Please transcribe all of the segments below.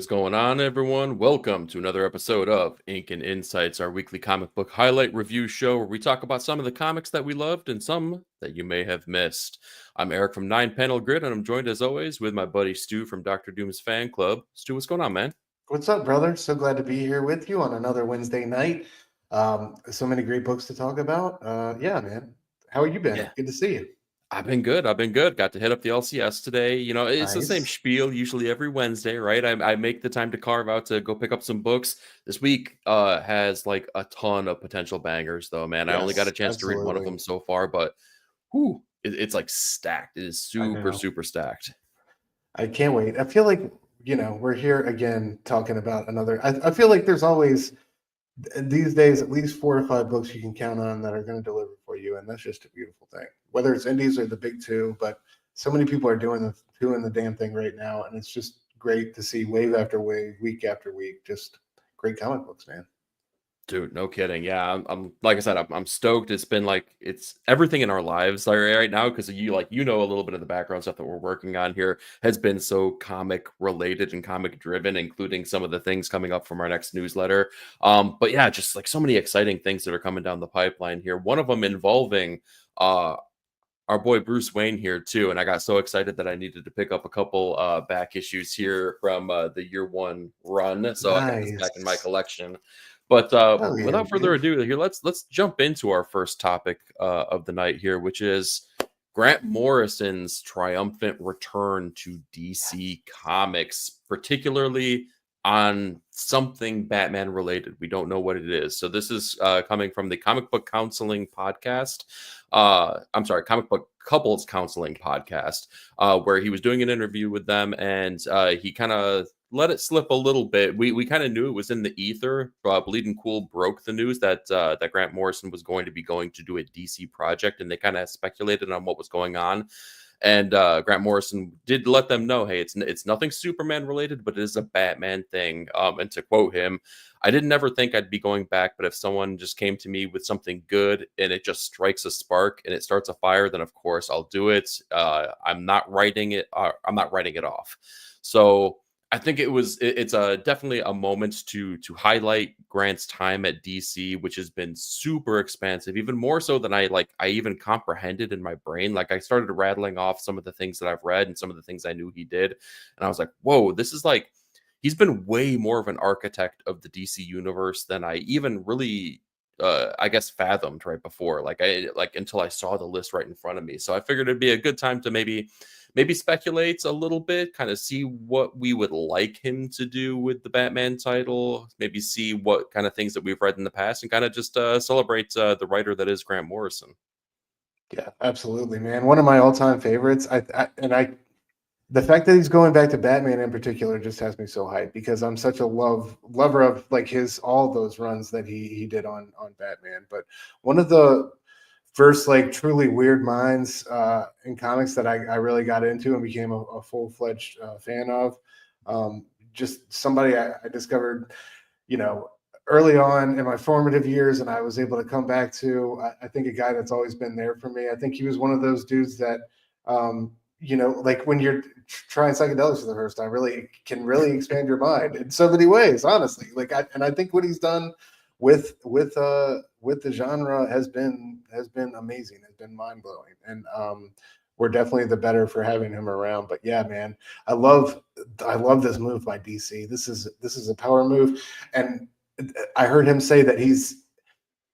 is going on, everyone? Welcome to another episode of Ink and Insights, our weekly comic book highlight review show where we talk about some of the comics that we loved and some that you may have missed. I'm Eric from 9 Panel Grid, and I'm joined as always with my buddy Stu from Dr. Doom's fan club. Stu, what's going on, man? What's up, brother? So glad to be here with you on another Wednesday night. So many great books to talk about. Yeah, man. How have you been? Yeah. Good to see you. I've been good. Got to hit up the LCS today. You know, it's the same Nice. spiel usually every Wednesday, right? I make the time to carve out to go pick up some books. This week has like a ton of potential bangers, though, man. I only got a Yes, chance to read one of absolutely. them so far, but whew, it's like stacked. It is I super, know. super stacked. I can't wait. I feel like, we're here again talking about another. I feel like there's always, these days, at least 4 or 5 books you can count on that are going to deliver for you. And that's just a beautiful thing, whether it's indies or the big two. But so many people are doing the damn thing right now. And it's just great to see wave after wave, week after week, just great comic books, man. Dude, no kidding. Yeah, I'm like I said, I'm stoked. It's been like it's everything in our lives like, right now because you know a little bit of the background stuff that we're working on here has been so comic related and comic driven, including some of the things coming up from our next newsletter. But yeah, just like so many exciting things that are coming down the pipeline here. One of them involving our boy Bruce Wayne here too, and I got so excited that I needed to pick up a couple back issues here from the year one run, so I got this back in my Nice. collection. But Hell yeah, without further dude. ado, here let's jump into our first topic of the night here, which is Grant Morrison's triumphant return to DC Comics, particularly on something Batman related. We don't know what it is. So this is coming from the Comic Book Counseling podcast. I'm sorry, Comic Book Couples Counseling podcast, where he was doing an interview with them, and he kind of let it slip a little bit. We kind of knew it was in the ether. Bleeding Cool broke the news that that Grant Morrison was going to do a DC project, and they kind of speculated on what was going on. And Grant Morrison did let them know, hey, it's nothing Superman related, but it is a Batman thing. And to quote him, I didn't ever think I'd be going back, but if someone just came to me with something good and it just strikes a spark and it starts a fire, then of course I'll do it. I'm not writing it. I'm not writing it off. So I think it's a definitely a moment to highlight Grant's time at DC, which has been super expansive, even more so than I even comprehended in my brain. Like I started rattling off some of the things that I've read and some of the things I knew he did, and I was like, whoa, this is like he's been way more of an architect of the DC universe than I even really I guess fathomed right before, like until I saw the list right in front of me. So I figured it'd be a good time to maybe speculate a little bit, kind of see what we would like him to do with the Batman title, maybe see what kind of things that we've read in the past, and kind of just celebrate the writer that is Grant Morrison. Yeah, absolutely, man. One of my all-time favorites. The fact that he's going back to Batman in particular just has me so hyped because I'm such a lover of like his all those runs that he did on Batman. But one of the first like truly weird minds in comics that I really got into and became a full-fledged fan of. Just somebody I discovered, you know, early on in my formative years, and I was able to come back to. I think a guy that's always been there for me. I think he was one of those dudes that, like when you're trying psychedelics for the first time, really can really expand your mind in so many ways. Honestly, I think what he's done with the genre has been amazing. Has been mind blowing, and we're definitely the better for having him around. But yeah, man, I love this move by DC. This is a power move, and I heard him say that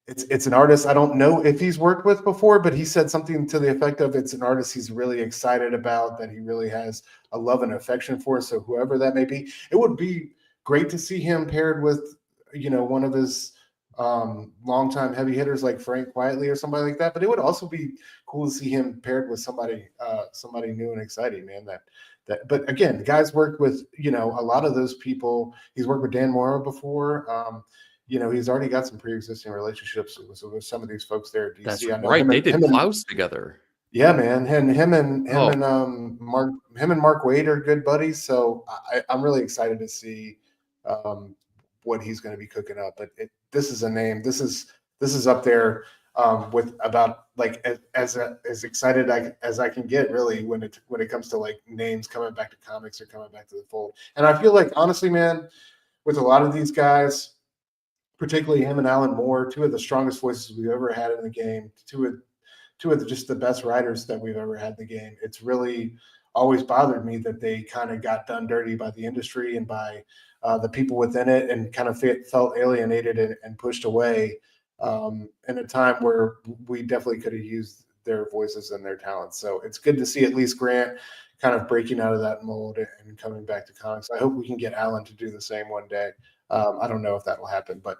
it's an artist I don't know if he's worked with before, but he said something to the effect of it's an artist he's really excited about, that he really has a love and affection for. So whoever that may be, it would be great to see him paired with, one of his longtime heavy hitters like Frank Quietly or somebody like that. But it would also be cool to see him paired with somebody new and exciting, man. But again, the guy's worked with, a lot of those people. He's worked with Dan Mora before. He's already got some pre-existing relationships with some of these folks there at That's DC. I know right. him They and did him and Klaus together. yeah, man, and him Oh, and Mark Wade are good buddies. So I'm really excited to see um, what he's going to be cooking up. But this is a name. This is up there. with about like as excited as I can get really when it comes to like names coming back to comics or coming back to the fold. And I feel like honestly, man, with a lot of these guys, particularly him and Alan Moore, two of the strongest voices we've ever had in the game, two of just the best writers that we've ever had in the game. It's really always bothered me that they kind of got done dirty by the industry and by the people within it, and kind of felt alienated and pushed away in a time where we definitely could have used their voices and their talents. So it's good to see at least Grant kind of breaking out of that mold and coming back to comics. I hope we can get Alan to do the same one day. I don't know if that will happen, but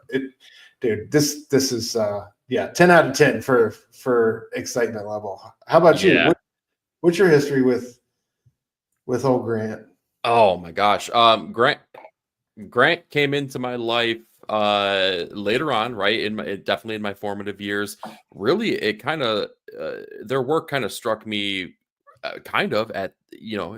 dude, this is 10 out of 10 for excitement level. How about you? What's your history with old Grant? Oh my gosh. Grant came into my life later on, right? Definitely in my formative years. Really, it kind of their work kind of struck me kind of at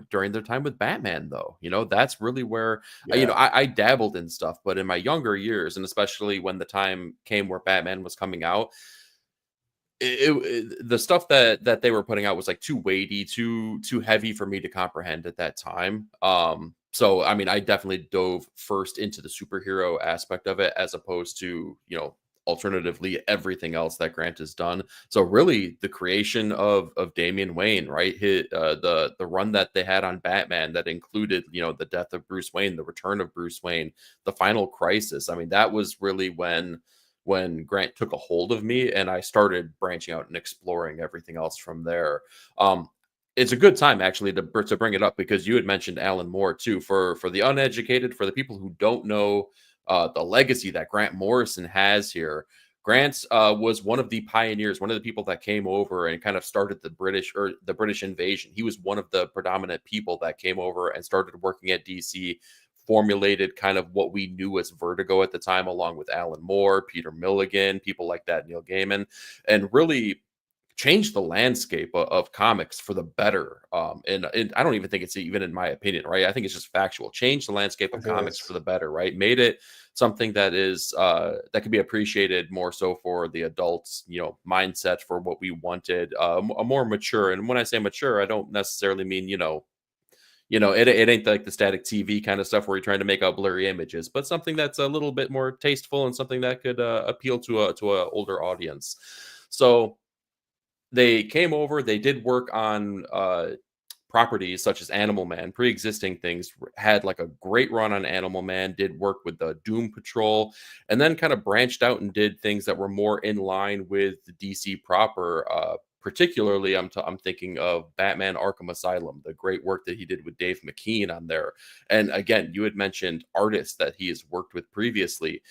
during their time with Batman, though. That's really where I dabbled in stuff, but in my younger years, and especially when the time came where Batman was coming out, the stuff that they were putting out was like too weighty, too heavy for me to comprehend at that time. So I mean, I definitely dove first into the superhero aspect of it, as opposed to alternatively everything else that Grant has done. So really, the creation of Damian Wayne, right? The run that they had on Batman that included the death of Bruce Wayne, the return of Bruce Wayne, the final crisis. I mean, that was really when Grant took a hold of me, and I started branching out and exploring everything else from there. It's a good time actually to bring it up, because you had mentioned Alan Moore too. For the uneducated, for the people who don't know the legacy that Grant Morrison has here. Grant was one of the pioneers, one of the people that came over and kind of started the British invasion. He was one of the predominant people that came over and started working at DC, formulated kind of what we knew as Vertigo at the time, along with Alan Moore, Peter Milligan, people like that, Neil Gaiman, and really changed the landscape of comics for the better. And I don't even think it's even in my opinion, right? I think it's just factual. Changed the landscape of comics for the better, right? Made it something that is that could be appreciated more so for the adults, mindset, for what we wanted, a more mature. And when I say mature, I don't necessarily mean it ain't like the static TV kind of stuff where you're trying to make out blurry images, but something that's a little bit more tasteful and something that could appeal to a older audience. So they came over, they did work on properties such as Animal Man, pre-existing things, had like a great run on Animal Man, did work with the Doom Patrol, and then kind of branched out and did things that were more in line with the DC proper. Particularly, I'm thinking of Batman Arkham Asylum, the great work that he did with Dave McKean on there. And again, you had mentioned artists that he has worked with previously.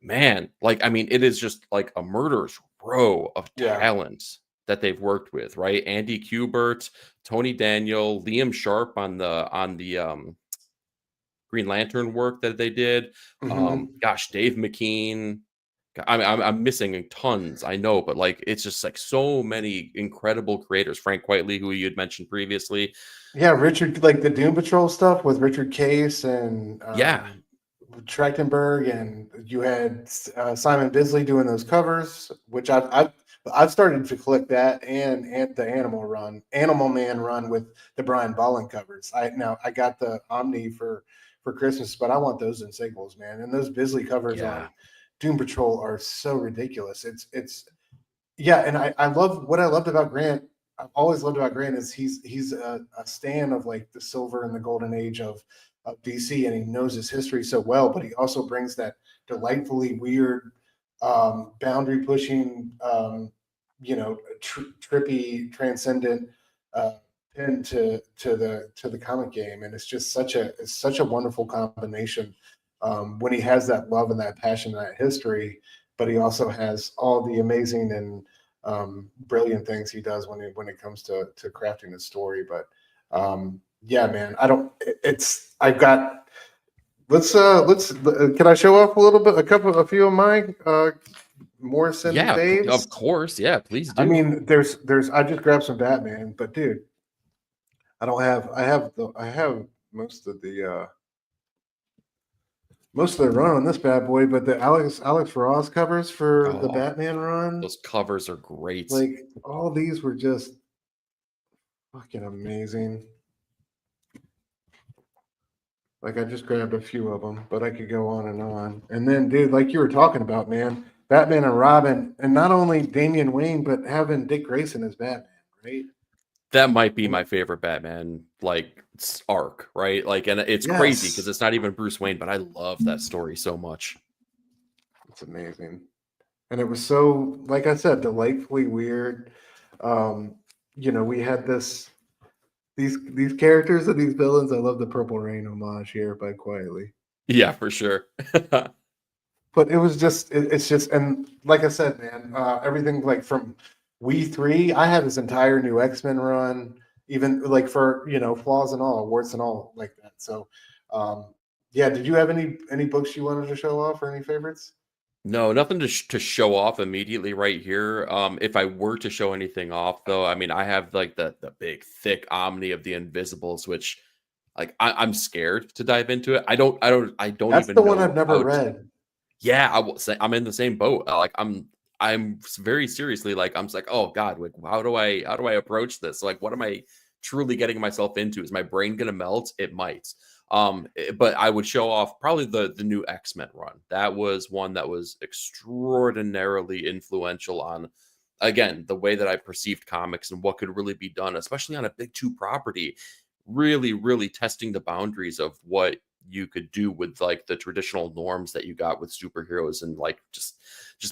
Man, like, I mean, it is just like a murderer's row of talent that they've worked with, right? Andy Kubert, Tony Daniel, Liam Sharp on the Green Lantern work that they did. Gosh, Dave McKean. I'm missing tons, I know, but like it's just like so many incredible creators. Frank Whiteley, who you had mentioned previously. Yeah, Richard, like the Doom Patrol stuff with Richard Case and Trachtenberg, and you had Simon Bisley doing those covers, which I've started to collect that, and the Animal Man run with the Brian Bolland covers. I got the Omni for Christmas, but I want those in singles, man. And those Bisley covers on Doom Patrol are so ridiculous. And I love what I loved about Grant. I've always loved about Grant is he's a stan of like the silver and the golden age of DC, and he knows his history so well, but he also brings that delightfully weird, boundary pushing, trippy, transcendent pin to the comic game, and it's just such a wonderful combination when he has that love and that passion and that history, but he also has all the amazing and brilliant things he does when it comes to crafting a story. But yeah, man, can I show off a little bit, a few of my Morrison faves? Of course. Yeah, please do. I mean, there's I just grabbed some Batman, but dude, I have most of the most of the run on this bad boy, but the Alex Ross covers for the Oh, Batman run, those covers are great. like all these were just fucking amazing. Like I just grabbed a few of them, but I could go on and on. And then, dude, like you were talking about, man, Batman and Robin, and not only Damian Wayne, but having Dick Grayson as Batman, right? That might be my favorite Batman like arc, right? Like, and it's crazy because it's not even Bruce Wayne, but I love that story so much. It's amazing. And it was so, like I said, delightfully weird. You know, we had these characters and these villains. I love the Purple Rain homage here by Quietly. Yeah, for sure. But it was just, it's just, and like I said, man, everything like from We Three, I had this entire new X-Men run, even like for, you know, flaws and all, warts and all like that. So, yeah, did you have any books you wanted to show off or any favorites? No, nothing to show off immediately right here. If I were to show anything off, though, I mean, I have like the big thick Omni of the Invisibles, which like I'm scared to dive into it. I don't That's even the one know I've never how to. read. Yeah, I will say I'm in the same boat. Like I'm very seriously like I'm just like, oh God, like how do I approach this? Like, what am I truly getting myself into? Is my brain gonna melt? It might. But I would show off probably the new X-Men run. That was one that was extraordinarily influential on, again, the way that I perceived comics and what could really be done, especially on a big two property. Really, really testing the boundaries of what you could do with like the traditional norms that you got with superheroes, and like just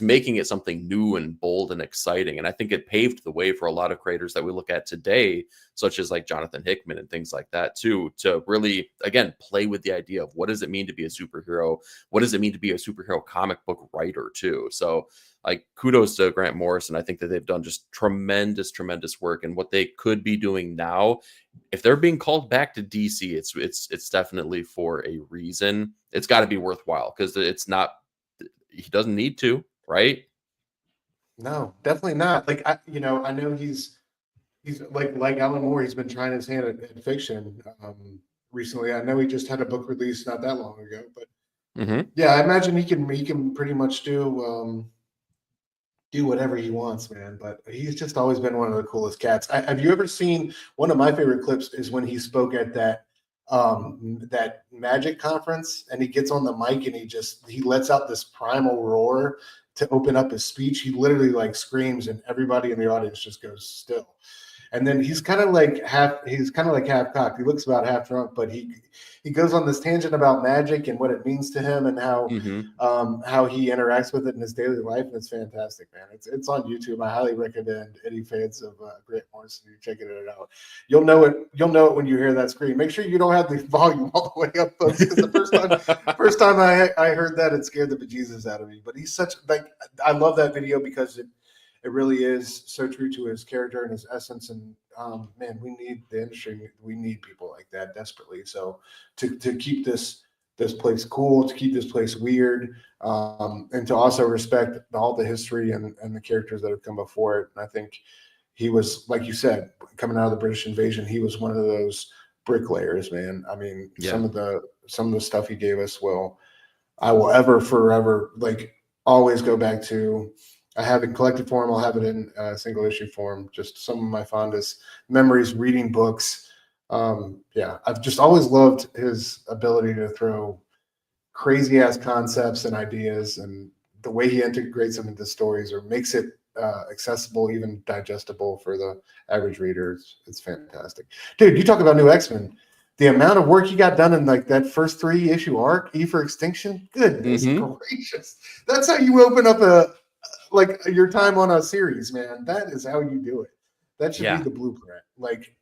making it something new and bold and exciting. And I think it paved the way for a lot of creators that we look at today, such as like Jonathan Hickman and things like that too, to really again play with the idea of what does it mean to be a superhero, what does it mean to be a superhero comic book writer too. So like kudos to Grant Morrison. I think that they've done just tremendous work, and what they could be doing now, if they're being called back to DC, it's definitely for a reason. It's got to be worthwhile because it's not. He doesn't need to, right? No, definitely not. Like you know, I know he's like Alan Moore. He's been trying his hand at fiction recently. I know he just had a book release not that long ago, but yeah, I imagine he can pretty much do whatever he wants, man. But he's just always been one of the coolest cats. Have you ever seen one of my favorite clips is when he spoke at that magic conference and he gets on the mic and he lets out this primal roar to open up his speech. He literally like screams and everybody in the audience just goes still. And then he's kind of like half cocked. He looks about half drunk, but he goes on this tangent about magic and what it means to him and how he interacts with it in his daily life. And it's fantastic, man. It's on YouTube. I highly recommend any fans of Grant Morrison checking it out. You'll know it when you hear that scream. Make sure you don't have the volume all the way up, folks, because the first time I heard that, it scared the bejesus out of me. But he's such like I love that video because it really is so true to his character and his essence. And man, we need the industry. We need people like that desperately. So to keep this place cool, to keep this place weird, and to also respect all the history and the characters that have come before it. And I think he was, like you said, coming out of the British invasion, he was one of those bricklayers, man. I mean, some of the stuff he gave us I will ever forever like always go back to. I have it in collected form. I'll have it in single issue form. Just some of my fondest memories reading books. Yeah, I've just always loved his ability to throw crazy ass concepts and ideas, and the way he integrates them into stories or makes it accessible, even digestible for the average reader. It's fantastic, dude. You talk about new X-Men. The amount of work he got done in like that first 3-issue arc, E for Extinction. Goodness gracious, that's how you open up like your time on a series, man. That is how you do it. That should be the blueprint. Like,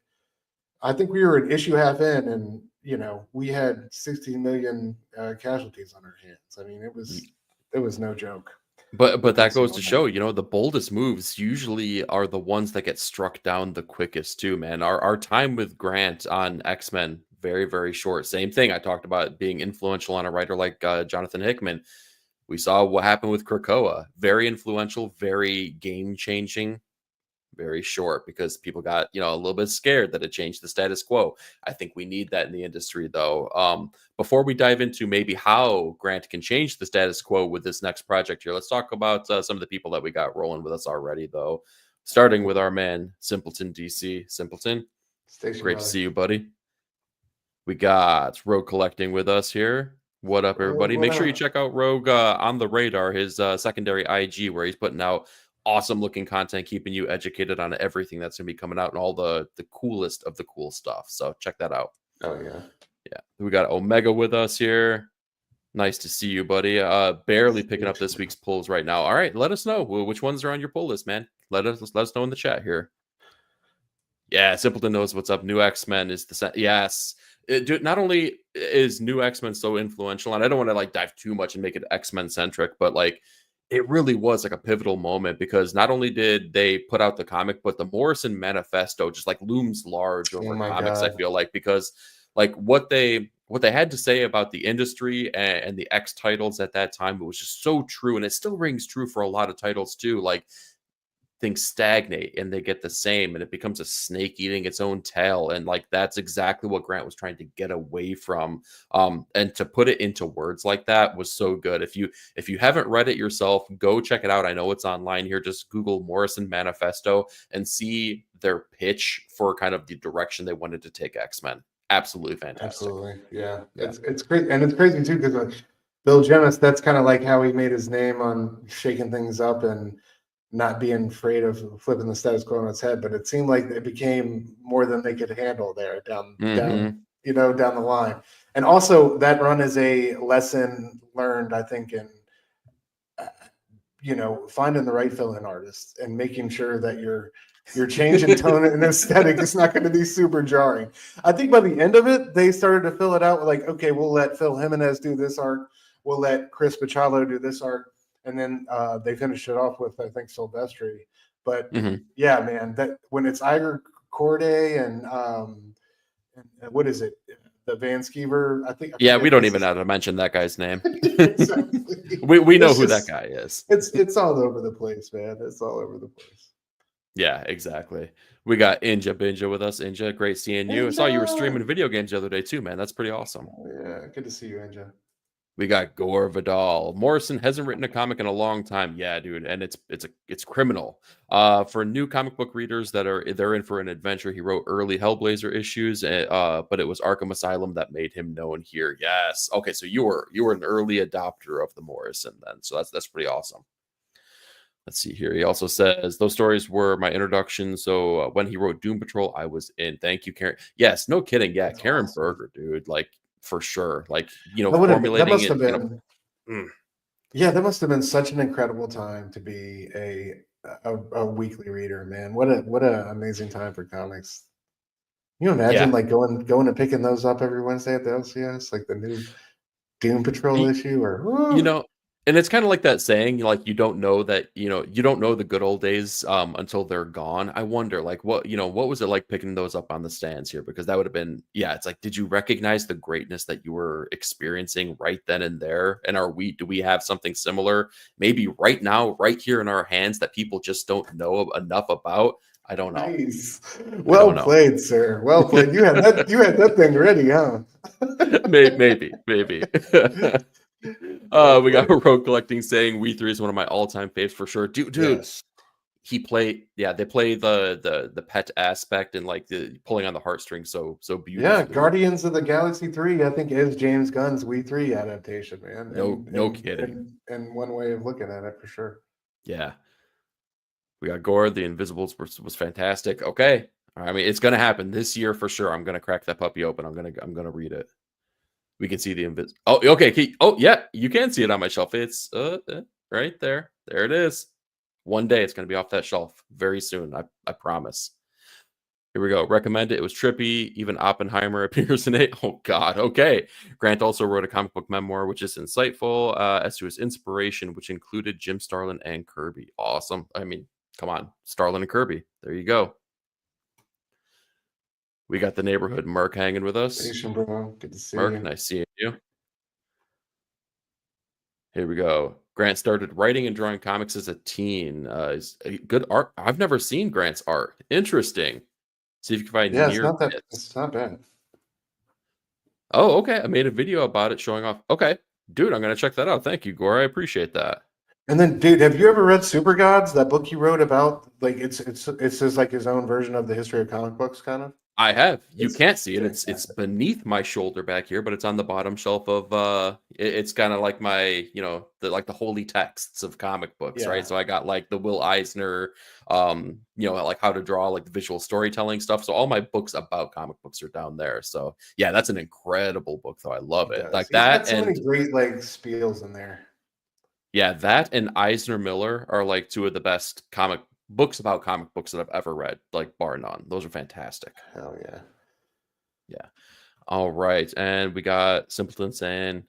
I think we were an issue half in, and you know we had 16 million casualties on our hands. I mean, it was no joke. But that goes to show, you know, the boldest moves usually are the ones that get struck down the quickest too, man. Our time with Grant on X-Men, very, very short. Same thing. I talked about being influential on a writer like Jonathan Hickman. We saw what happened with Krakoa. Very influential, very game-changing. very short, because people got, you know, a little bit scared that it changed the status quo. I think we need that in the industry, though. Before we dive into maybe how Grant can change the status quo with this next project here, let's talk about some of the people that we got rolling with us already, though. Starting with our man, Simpleton DC. Simpleton, Station great to brother. see you, buddy. We got Rogue Collecting with us here. What up, everybody? What Make sure you up? check out Rogue on the Radar, his secondary IG, where he's putting out awesome looking content, keeping you educated on everything that's going to be coming out and all the coolest of the cool stuff. So check that out. Oh yeah. Yeah. We got Omega with us here. Nice to see you, buddy. Barely picking up this week's pulls right now. All right, let us know which ones are on your pull list, man. Let us know in the chat here. Yeah, Simpleton knows what's up. New X-Men is the yes. Not only is New X-Men so influential, and I don't want to like dive too much and make it X-Men centric, but like it really was like a pivotal moment, because not only did they put out the comic, but the Morrison Manifesto just like looms large over my comics. I God. feel like, because like what they had to say about the industry and the X titles at that time, it was just so true, and it still rings true for a lot of titles too. Like things stagnate and they get the same, and it becomes a snake eating its own tail, and like that's exactly what Grant was trying to get away from. And to put it into words like that was so good. If you haven't read it yourself, go check it out. I know it's online here. Just Google Morrison Manifesto and see their pitch for kind of the direction they wanted to take X-Men. Absolutely fantastic. Absolutely, yeah. It's great, and it's crazy too, because Bill Jemas, that's kind of like how he made his name on shaking things up and not being afraid of flipping the status quo on its head. But it seemed like it became more than they could handle there down the line. And also that run is a lesson learned, I think, in finding the right fill-in artist and making sure that your change in tone and aesthetic is not going to be super jarring. I think by the end of it, they started to fill it out with like, okay, we'll let Phil Jimenez do this art, we'll let Chris Pachalo do this art. And then they finished it off with, I think, Silvestri. But yeah, man, that when it's Iger Corday and what is it, the Van Skeever? Yeah, we don't even have to mention that guy's name. Exactly. we know who that guy is. It's all over the place, man. It's all over the place. Yeah, exactly. We got Inja Binja with us. Inja, great seeing you. I saw you were streaming video games the other day too, man. That's pretty awesome. Oh, yeah, good to see you, Inja. We got Gore Vidal. Morrison hasn't written a comic in a long time. Yeah, dude, and it's criminal. For new comic book readers they're in for an adventure. He wrote early Hellblazer issues, but it was Arkham Asylum that made him known here. Yes. Okay, so you were an early adopter of the Morrison then. So that's pretty awesome. Let's see here. He also says those stories were my introduction. So when he wrote Doom Patrol, I was in. Thank you, Karen. Yes, no kidding. Yeah, that's Karen awesome. Berger, dude. Like for sure. Like formulating that must have been. Yeah, that must have been such an incredible time to be a weekly reader, man. What a amazing time for comics. Can you imagine like going and picking those up every Wednesday at the LCS, like the new Doom Patrol issue, or and it's kind of like that saying, like you don't know that you don't know the good old days until they're gone. I wonder, like what was it like picking those up on the stands here? Because that would have been, it's like, did you recognize the greatness that you were experiencing right then and there? And do we have something similar maybe right now, right here in our hands, that people just don't know enough about? I don't know. Nice. Well played, sir. Well played. You had that thing ready, huh? maybe. We got Rogue Collecting saying We3 is one of my all-time faves for sure. Dude, yes. They play the pet aspect and like the pulling on the heartstrings so beautifully. Yeah, Guardians of the Galaxy 3, I think, is James Gunn's We3 adaptation, man. No kidding. And one way of looking at it for sure. Yeah. We got Gore, the Invisibles was fantastic. Okay. I mean, it's gonna happen this year for sure. I'm gonna crack that puppy open. I'm gonna read it. We can see the invis. Oh, okay. Oh, yeah, you can see it on my shelf. It's right there. There it is. One day it's going to be off that shelf very soon. I promise. Here we go. Recommend it. It was trippy. Even Oppenheimer appears in it. Oh, God. Okay. Grant also wrote a comic book memoir, which is insightful as to his inspiration, which included Jim Starlin and Kirby. Awesome. I mean, come on. Starlin and Kirby. There you go. We got the neighborhood Mark hanging with us. Bro. Good to see Mark, you. nice seeing you. Here we go. Grant started writing and drawing comics as a teen. Is a good art. I've never seen Grant's art. Interesting. See if you can find Yeah, near it's not bad. Oh, okay. I made a video about it showing off. Okay. Dude, I'm going to check that out. Thank you, Gore. I appreciate that. And then, dude, have you ever read Super Gods? That book he wrote about, like, it's just like his own version of the history of comic books, kind of. I have. You It's can't see it. It's fantastic. beneath my shoulder back here, but it's on the bottom shelf of it's kind of like my, the holy texts of comic books, right? Yeah, So I got like the Will Eisner like how to draw, like the visual storytelling stuff. So all my books about comic books are down there. So yeah, that's an incredible book though. I love he it. does. Like He's got that. so many And great like spiels in there. yeah, that and Eisner Miller are like two of the best comic books about comic books that I've ever read, like bar none. Those are fantastic. Hell yeah. Yeah. All right. And we got Simpleton saying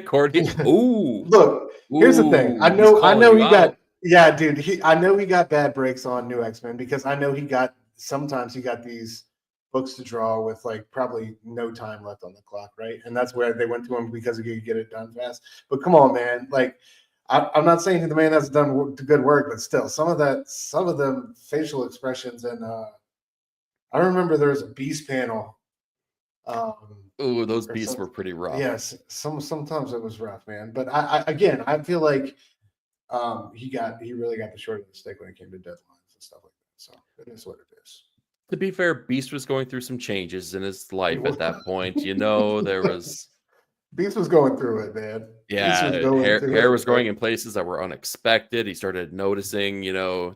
Cordy. Ooh. Look, here's the thing. Ooh. He's I calling know you he got out. yeah, dude. I know he got bad breaks on New X-Men because I know he got sometimes he got these books to draw with like probably no time left on the clock, right? And that's where they went to him because he could get it done fast. But come on, man. Like I'm not saying the man hasn't done good work, but still, some of them facial expressions and I remember there was a Beast panel. Ooh, those Or beasts some, were pretty rough. yes, sometimes it was rough, man. But I again, I feel like he really got the short of the stick when it came to deadlines and stuff like that. So it is what it is. To be fair, Beast was going through some changes in his He life was, at that point. There was Beast was going through it, man. Beast was yeah, going hair through was it. growing in places that were unexpected. He started noticing,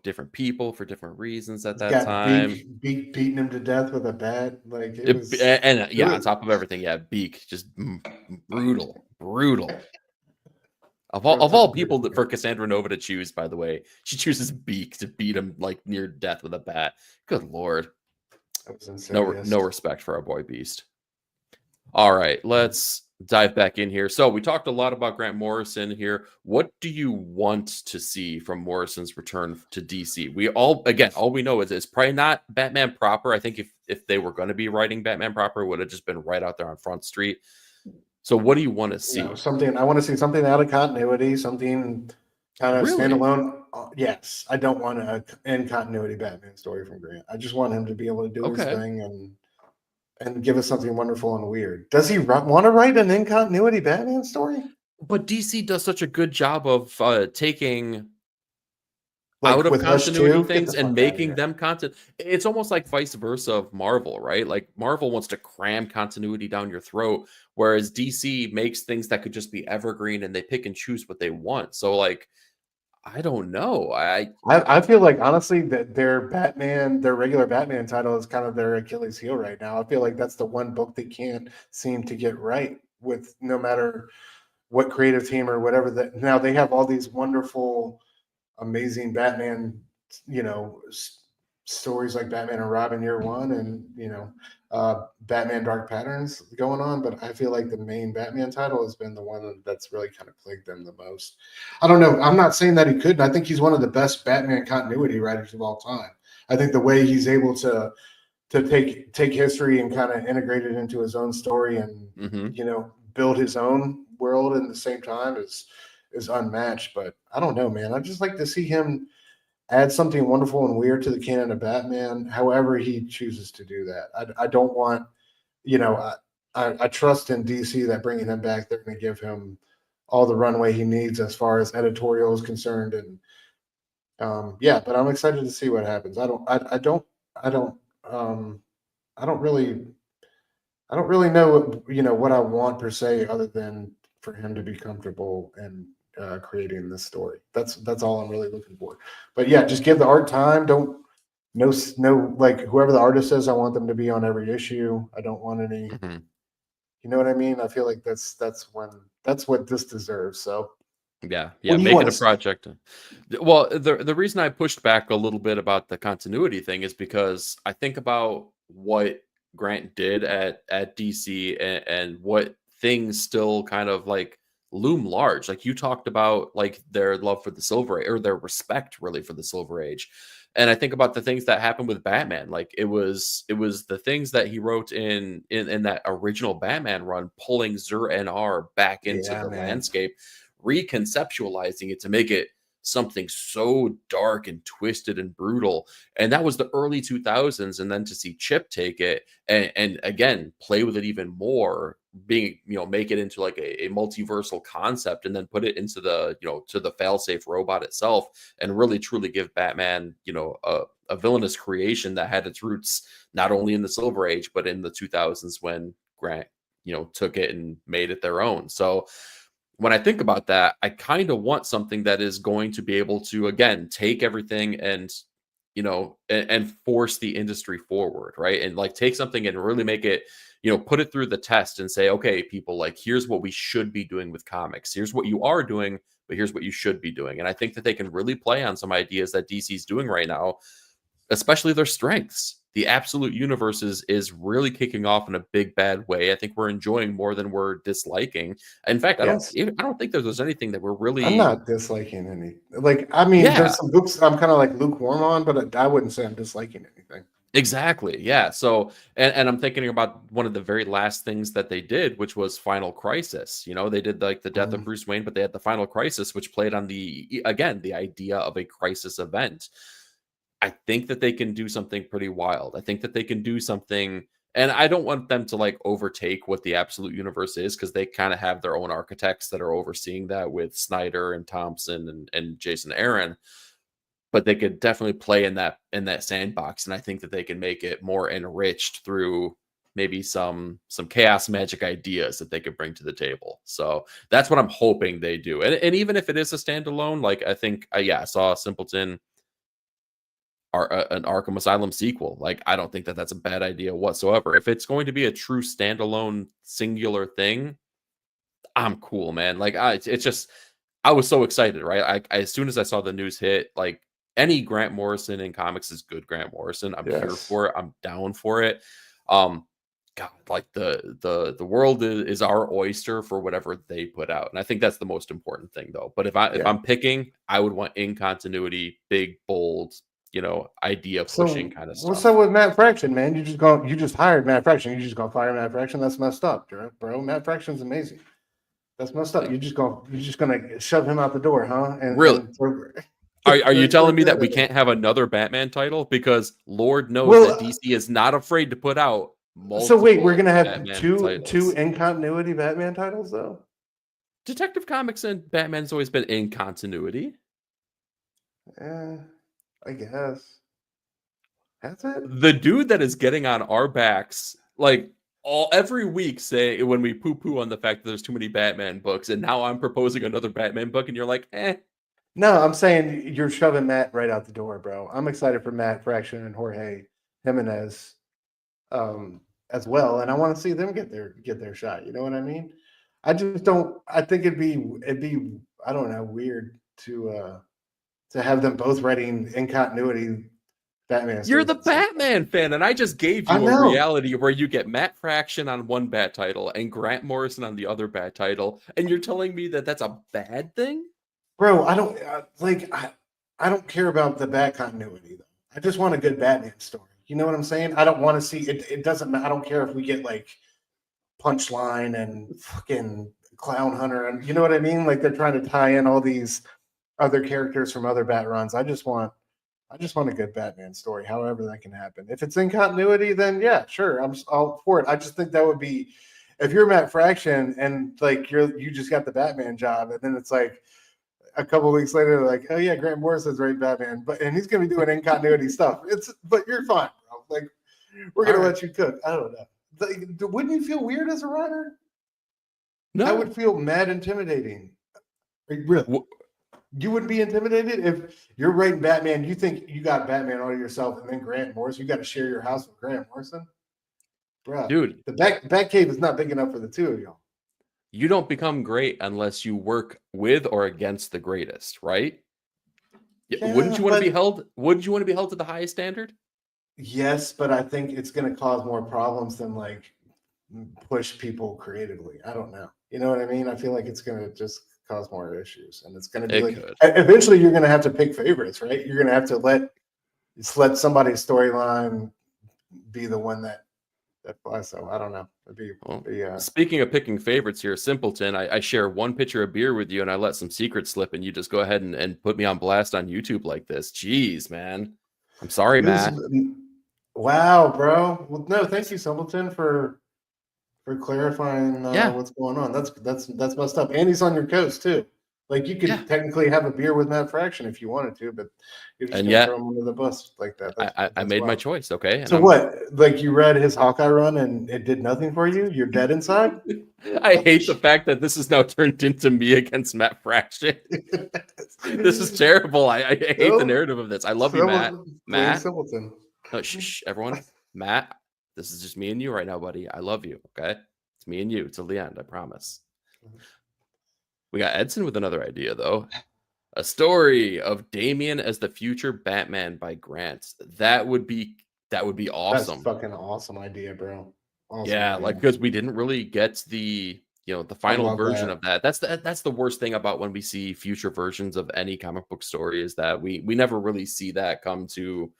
different people for different reasons at He's that got time. Beak beating him to death with a bat. Like it It, was and yeah, on good. top of everything, yeah, Beak just brutal. Of Brought all some people good. for Cassandra Nova to choose, by the way, she chooses Beak to beat him like near death with a bat. Good lord, That was no insidious. respect for our boy Beast. All right, let's dive back in here. So we talked a lot about Grant Morrison here. What do you want to see from Morrison's return to DC? All we know is it's probably not Batman proper. I think if they were going to be writing Batman proper, it would have just been right out there on Front Street. So what do you want to see? Something I want to see something out of continuity, something kind of Really? standalone. Yes, I don't want an in continuity Batman story from Grant. I just want him to be able to do his Okay. thing and give us something wonderful and weird. Does he want to write an in continuity Batman story? But DC does such a good job of taking Like out of with Hush continuity 2? Get the things and fuck out of making here. them content. It's almost like vice versa of Marvel, right? Like Marvel wants to cram continuity down your throat, whereas DC makes things that could just be evergreen and they pick and choose what they want. So like, I don't know. I feel like honestly that their regular Batman title is kind of their Achilles heel right now. I feel like that's the one book they can't seem to get right with no matter what creative team or whatever that now they have all these wonderful amazing Batman, stories like Batman and Robin Year One, and Batman Dark Patterns going on. But I feel like the main Batman title has been the one that's really kind of plagued them the most. I don't know. I'm not saying that he couldn't. I think he's one of the best Batman continuity writers of all time. I think the way he's able to take history and kind of integrate it into his own story and Mhm. build his own world in the same time is unmatched. But I don't know, man. I just like to see him add something wonderful and weird to the canon of Batman, however he chooses to do that. I don't want, I trust in DC that bringing him back, they're going to give him all the runway he needs as far as editorial is concerned. And yeah, but I'm excited to see what happens. Um, I don't really, I don't really know, what I want per se, other than for him to be comfortable and creating this story. That's all I'm really looking for. But yeah, just give the art time. Don't no like whoever the artist is. I want them to be on every issue. I don't want any. Mhm. You know what I mean? I feel like that's what this deserves. So Yeah, what do you make want it to a see? project. Well, the reason I pushed back a little bit about the continuity thing is because I think about what Grant did at DC and what things still kind of like loom large. Like you talked about like their love for the Silver Age or their respect really for the Silver Age. And I think about the things that happened with Batman. Like it was the things that he wrote in that original Batman run pulling Zur-En-Arr back into Yeah, the man. landscape reconceptualizing it to make it something so dark and twisted and brutal. And that was the early 2000s. And then to see Chip take it and again play with it even more, being, make it into like a multiversal concept, and then put it into the, to the failsafe robot itself, and really truly give Batman, a villainous creation that had its roots not only in the Silver Age, but in the 2000s when Grant, took it and made it their own. So when I think about that, I kind of want something that is going to be able to, again, take everything and, and force the industry forward, right? And like take something and really make it, put it through the test and say, okay, people, like, here's what we should be doing with comics. Here's what you are doing, but here's what you should be doing. And I think that they can really play on some ideas that DC's doing right now, especially their strengths. The absolute universe is really kicking off in a big bad way. I think we're enjoying more than we're disliking. In fact, I don't think there's anything that we're really. I'm not disliking any. Like, I mean, there's some books I'm kind of like lukewarm on, but I wouldn't say I'm disliking anything. Exactly. Yeah. So, and I'm thinking about one of the very last things that they did, which was Final Crisis. They did like the death of Bruce Wayne, but they had the Final Crisis, which played on the idea of a crisis event. I think that they can do something pretty wild. I think that they can do something, and I don't want them to like overtake what the absolute universe is, because they kind of have their own architects that are overseeing that with Snyder and Thompson and Jason Aaron. But they could definitely play in that sandbox, and I think that they can make it more enriched through maybe some chaos magic ideas that they could bring to the table. So that's what I'm hoping they do. And even if it is a standalone, like I think I saw Simpleton, an Arkham Asylum sequel. Like, I don't think that that's a bad idea whatsoever. If it's going to be a true standalone singular thing, I'm cool, man. Like, it's just, I was so excited, right? As soon as I saw the news hit, like, any Grant Morrison in comics is good Grant Morrison. I'm here for it. I'm down for it. God, like the world is our oyster for whatever they put out, and I think that's the most important thing, though. But if I'm picking, I would want in continuity, big, bold, idea pushing kind of stuff. What's up with Matt Fraction, man? You just hired Matt Fraction. You just gonna fire Matt Fraction? That's messed up, bro. Matt Fraction's amazing. That's messed up. You're just gonna shove him out the door, huh? And really? Are you telling me that we can't have another Batman title? Because Lord knows that DC is not afraid to put out multiple. So wait, we're gonna have Batman two in continuity Batman titles, though. Detective Comics and Batman's always been in continuity. Yeah, I guess. That's it. The dude that is getting on our backs, like every week, say when we poo-poo on the fact that there's too many Batman books, and now I'm proposing another Batman book, and you're like, eh. No, I'm saying you're shoving Matt right out the door, bro. I'm excited for Matt Fraction and Jorge Jimenez, as well, and I want to see them get their shot. You know what I mean? I just don't. I think it'd be I don't know, weird to have them both writing in continuity Batman. You're the Batman fan, and I just gave you a reality where you get Matt Fraction on one Bat title and Grant Morrison on the other Bat title, and you're telling me that that's a bad thing? Bro, I don't I don't care about the Bat continuity, though. I just want a good Batman story. You know what I'm saying? I don't want to see it. It doesn't matter. I don't care if we get like Punchline and fucking Clown Hunter, and you know what I mean? Like they're trying to tie in all these other characters from other Bat runs. I just want a good Batman story, however that can happen. If it's in continuity, then yeah, sure, I'm all for it. I just think that would be, if you're Matt Fraction and like you just got the Batman job, and then it's like a couple of weeks later, they're like, oh yeah, Grant Morrison's right Batman, and he's gonna be doing in continuity stuff. But you're fine, bro. Like we're gonna let you cook. I don't know. Like, wouldn't you feel weird as a writer? No, I would feel mad intimidating. Like, really. You wouldn't be intimidated if you're writing Batman. You think you got Batman all yourself, and then Grant Morrison. You got to share your house with Grant Morrison, bro. Dude, the Batcave is not big enough for the two of y'all. You don't become great unless you work with or against the greatest, right? Yeah, wouldn't you want to be held? Wouldn't you want to be held to the highest standard? Yes, but I think it's going to cause more problems than like push people creatively. I don't know. You know what I mean? I feel like it's going to just cause more issues, and it's going to be eventually you're going to have to pick favorites, right? You're going to have to let somebody's storyline be the one that So I don't know. Speaking of picking favorites here, Simpleton, I share one pitcher of beer with you and I let some secrets slip and you just go ahead and put me on blast on YouTube like this. Jeez, man. I'm sorry, Matt. Wow, bro. Well, no, thank you, Simpleton, for clarifying what's going on. That's messed up. And he's on your coast too. Like you could technically have a beer with Matt Fraction if you wanted to, but you're just gonna throw him under the bus like that. I made my choice, okay? And so what? Like you read his Hawkeye run and it did nothing for you? You're dead inside? I hate the fact that this is now turned into me against Matt Fraction. This is terrible. I hate the narrative of this. I love you, Matt. Matt. Simpleton. No, shh, everyone. Matt, this is just me and you right now, buddy. I love you, okay? It's me and you till the end, I promise. We got Edson with another idea, though. A story of Damian as the future Batman by Grant. That would be awesome. That's fucking awesome idea, bro. Awesome idea. Like because we didn't really get the final version of that. That's the worst thing about when we see future versions of any comic book story is that we never really see that come to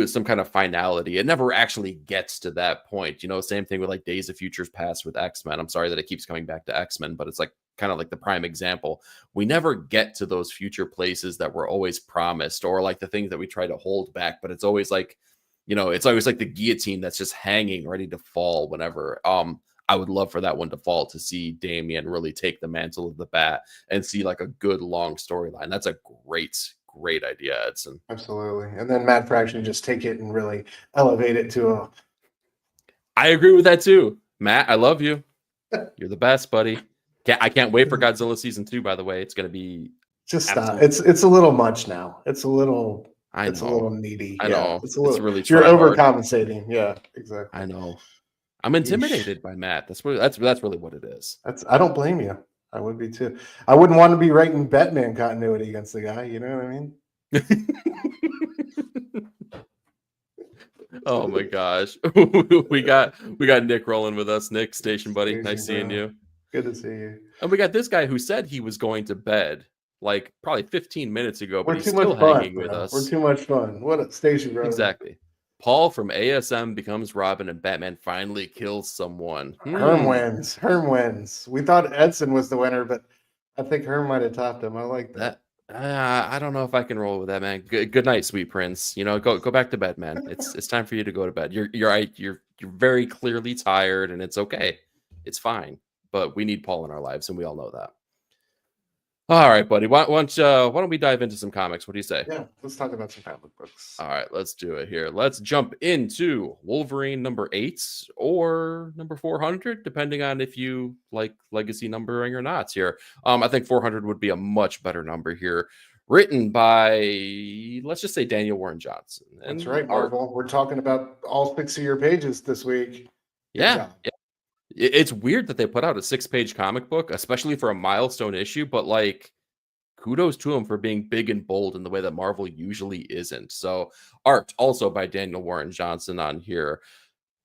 some kind of finality. It never actually gets to that point. Same thing with like Days of Futures Past with X-Men. I'm sorry that it keeps coming back to X-Men, but it's like kind of like the prime example. We never get to those future places that were always promised, or like the things that we try to hold back, but it's always like, it's always like the guillotine that's just hanging ready to fall whenever. I would love for that one to fall, to see Damian really take the mantle of the Bat and see like a good long storyline. That's a great idea, Edson. Absolutely. And then Matt Fraction just take it and really elevate it to a... I agree with that too. Matt, I love you. You're the best, buddy. I can't wait for Godzilla season 2, by the way. It's going to be... Just stop. It's a little much now. It's a little... It's a little needy. I know. It's a little... really you're overcompensating. Yeah, exactly. I know. I'm intimidated by Matt. That's really what it is. I don't blame you. I would be too. I wouldn't want to be writing Batman continuity against the guy. You know what I mean? Oh my gosh. we got Nick rolling with us. Nick, station buddy. Nice seeing you. Good to see you. And we got this guy who said he was going to bed like probably 15 minutes ago, but he's still hanging with us. We're too much fun. What a station, bro. Exactly. Paul from ASM becomes Robin and Batman finally kills someone. Herm wins. We thought Edson was the winner, but I think Herm might have topped him. I like that. I don't know if I can roll with that, man. Good night, sweet prince. Go back to bed, man. It's time for you to go to bed. You're very clearly tired, and it's okay. It's fine. But we need Paul in our lives, and we all know that. All right, buddy. Why don't we dive into some comics? What do you say? Yeah, let's talk about some comic books. All right, let's do it here. Let's jump into Wolverine number 8 or number 400, depending on if you like legacy numbering or not here. I think 400 would be a much better number here. Written by, let's just say, Daniel Warren Johnson. That's right, Marvel. We're talking about all 6 of your pages this week. Yeah. It's weird that they put out a 6-page comic book, especially for a milestone issue, but like kudos to him for being big and bold in the way that Marvel usually isn't. So art also by Daniel Warren Johnson on here.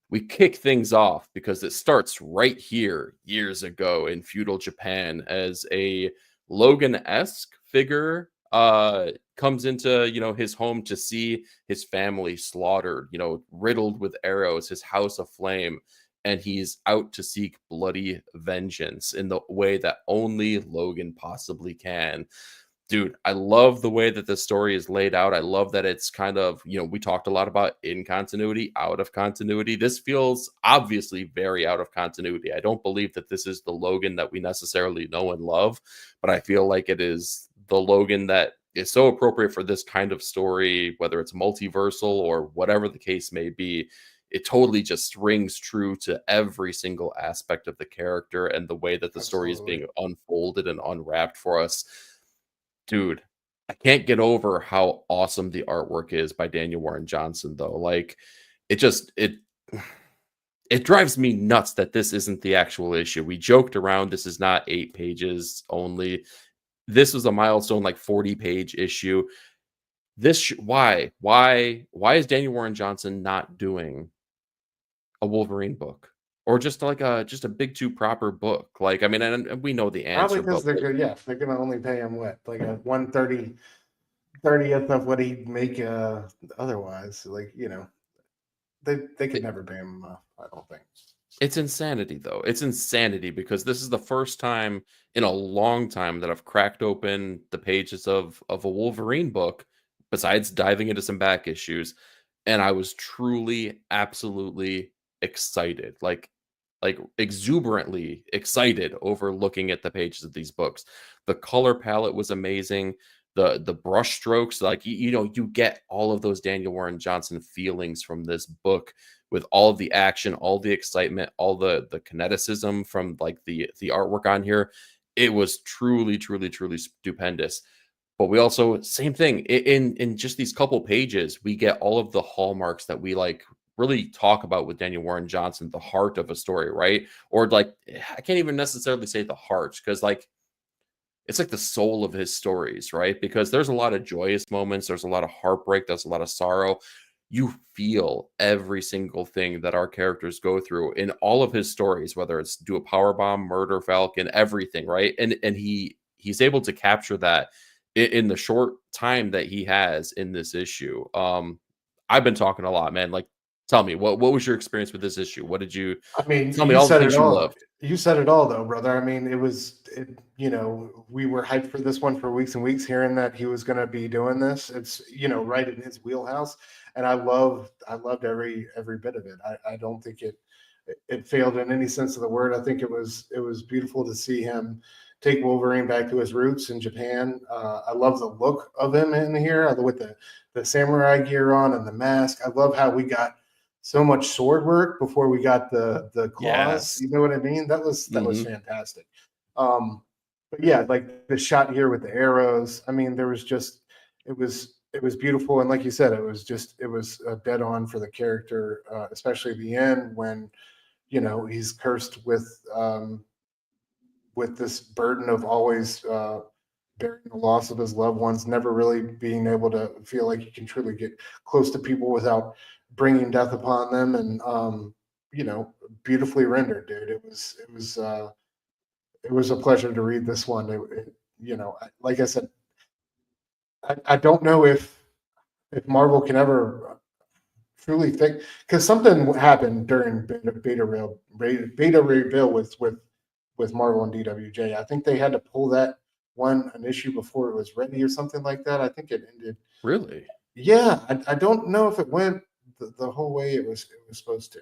We kick things off because it starts right here years ago in feudal Japan as a Logan-esque figure comes into his home to see his family slaughtered, riddled with arrows, his house aflame. And he's out to seek bloody vengeance in the way that only Logan possibly can. Dude, I love the way that the story is laid out. I love that it's kind of, we talked a lot about in continuity, out of continuity. This feels obviously very out of continuity. I don't believe that this is the Logan that we necessarily know and love, but I feel like it is the Logan that is so appropriate for this kind of story, whether it's multiversal or whatever the case may be. It totally just rings true to every single aspect of the character and the way that the story is being unfolded and unwrapped for us. Dude, I can't get over how awesome the artwork is by Daniel Warren Johnson, though. Like, it drives me nuts that this isn't the actual issue. We joked around, this is not 8 pages only. This was a milestone, like 40-page issue. Why is Daniel Warren Johnson not doing a Wolverine book or just a big 2 proper book? Like, I mean, and we know the answer. Probably because they're gonna only pay him what, like a 1/30th of what he'd make otherwise. Like, they could never ban him. I don't think. It's insanity, though. It's insanity because this is the first time in a long time that I've cracked open the pages of a Wolverine book, besides diving into some back issues, and I was truly, absolutely excited, like exuberantly excited over looking at the pages of these books. The color palette was amazing. The brush strokes, like you know, you get all of those Daniel Warren Johnson feelings from this book with all of the action, all the excitement, all the kineticism from like the artwork on here. It was truly, truly, truly stupendous. But we also, same thing, in just these couple pages, we get all of the hallmarks that we like really talk about with Daniel Warren Johnson, the heart of a story, right? Or like, I can't even necessarily say the heart, because like it's like the soul of his stories, right? Because there's a lot of joyous moments, there's a lot of heartbreak, there's a lot of sorrow. You feel every single thing that our characters go through in all of his stories, whether it's Do a Power Bomb, Murder Falcon, everything, right? And he's able to capture that in the short time that he has in this issue. I've been talking a lot, man. Like, tell me, what was your experience with this issue? What did you I mean, tell me you all the said it things you all. loved? You said it all, though, brother. I mean, you know, we were hyped for this one for weeks and weeks, hearing that he was going to be doing this. It's, you know, right in his wheelhouse, and I loved every bit of it. I don't think it failed in any sense of the word. I think it was beautiful to see him take Wolverine back to his roots in Japan. I love the look of him in here with the samurai gear on and the mask. I love how we got so much sword work before we got the claws. Yes. You know what I mean? That was fantastic. But yeah, like the shot here with the arrows. I mean, there was just it was beautiful, and like you said, it was dead on for the character, especially the end when you know he's cursed with this burden of always bearing the loss of his loved ones, never really being able to feel like he can truly get close to people without bringing death upon them. And you know, beautifully rendered, dude. It was a pleasure to read this one. You know, like I said, I don't know if Marvel can ever truly think, because something happened during beta reveal with Marvel and DWJ. I think they had to pull that an issue before it was ready or something like that. I think it ended. Really? Yeah, I don't know if it went the whole way it was supposed to.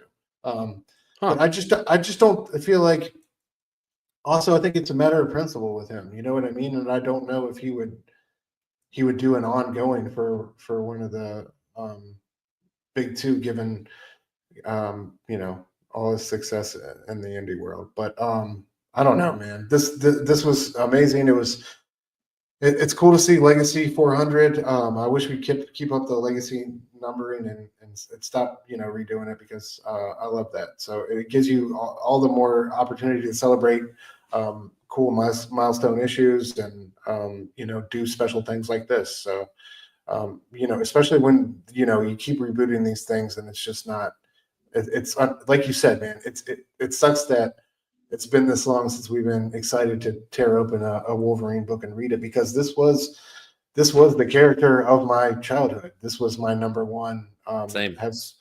But I just don't feel like. Also, I think it's a matter of principle with him. You know what I mean? And I don't know if he would do an ongoing for one of the big two, given you know, all his success in the indie world. But I don't know, man. This was amazing. It's cool to see Legacy 400. I wish we keep up the Legacy numbering and stop, you know, redoing it, because I love that. So it gives you all the more opportunity to celebrate cool milestone issues and you know, do special things like this. So you know, especially when you know you keep rebooting these things and it's just not. It's like you said, man. It sucks that it's been this long since we've been excited to tear open a Wolverine book and read it, because this was the character of my childhood. This was my number one. Same. Has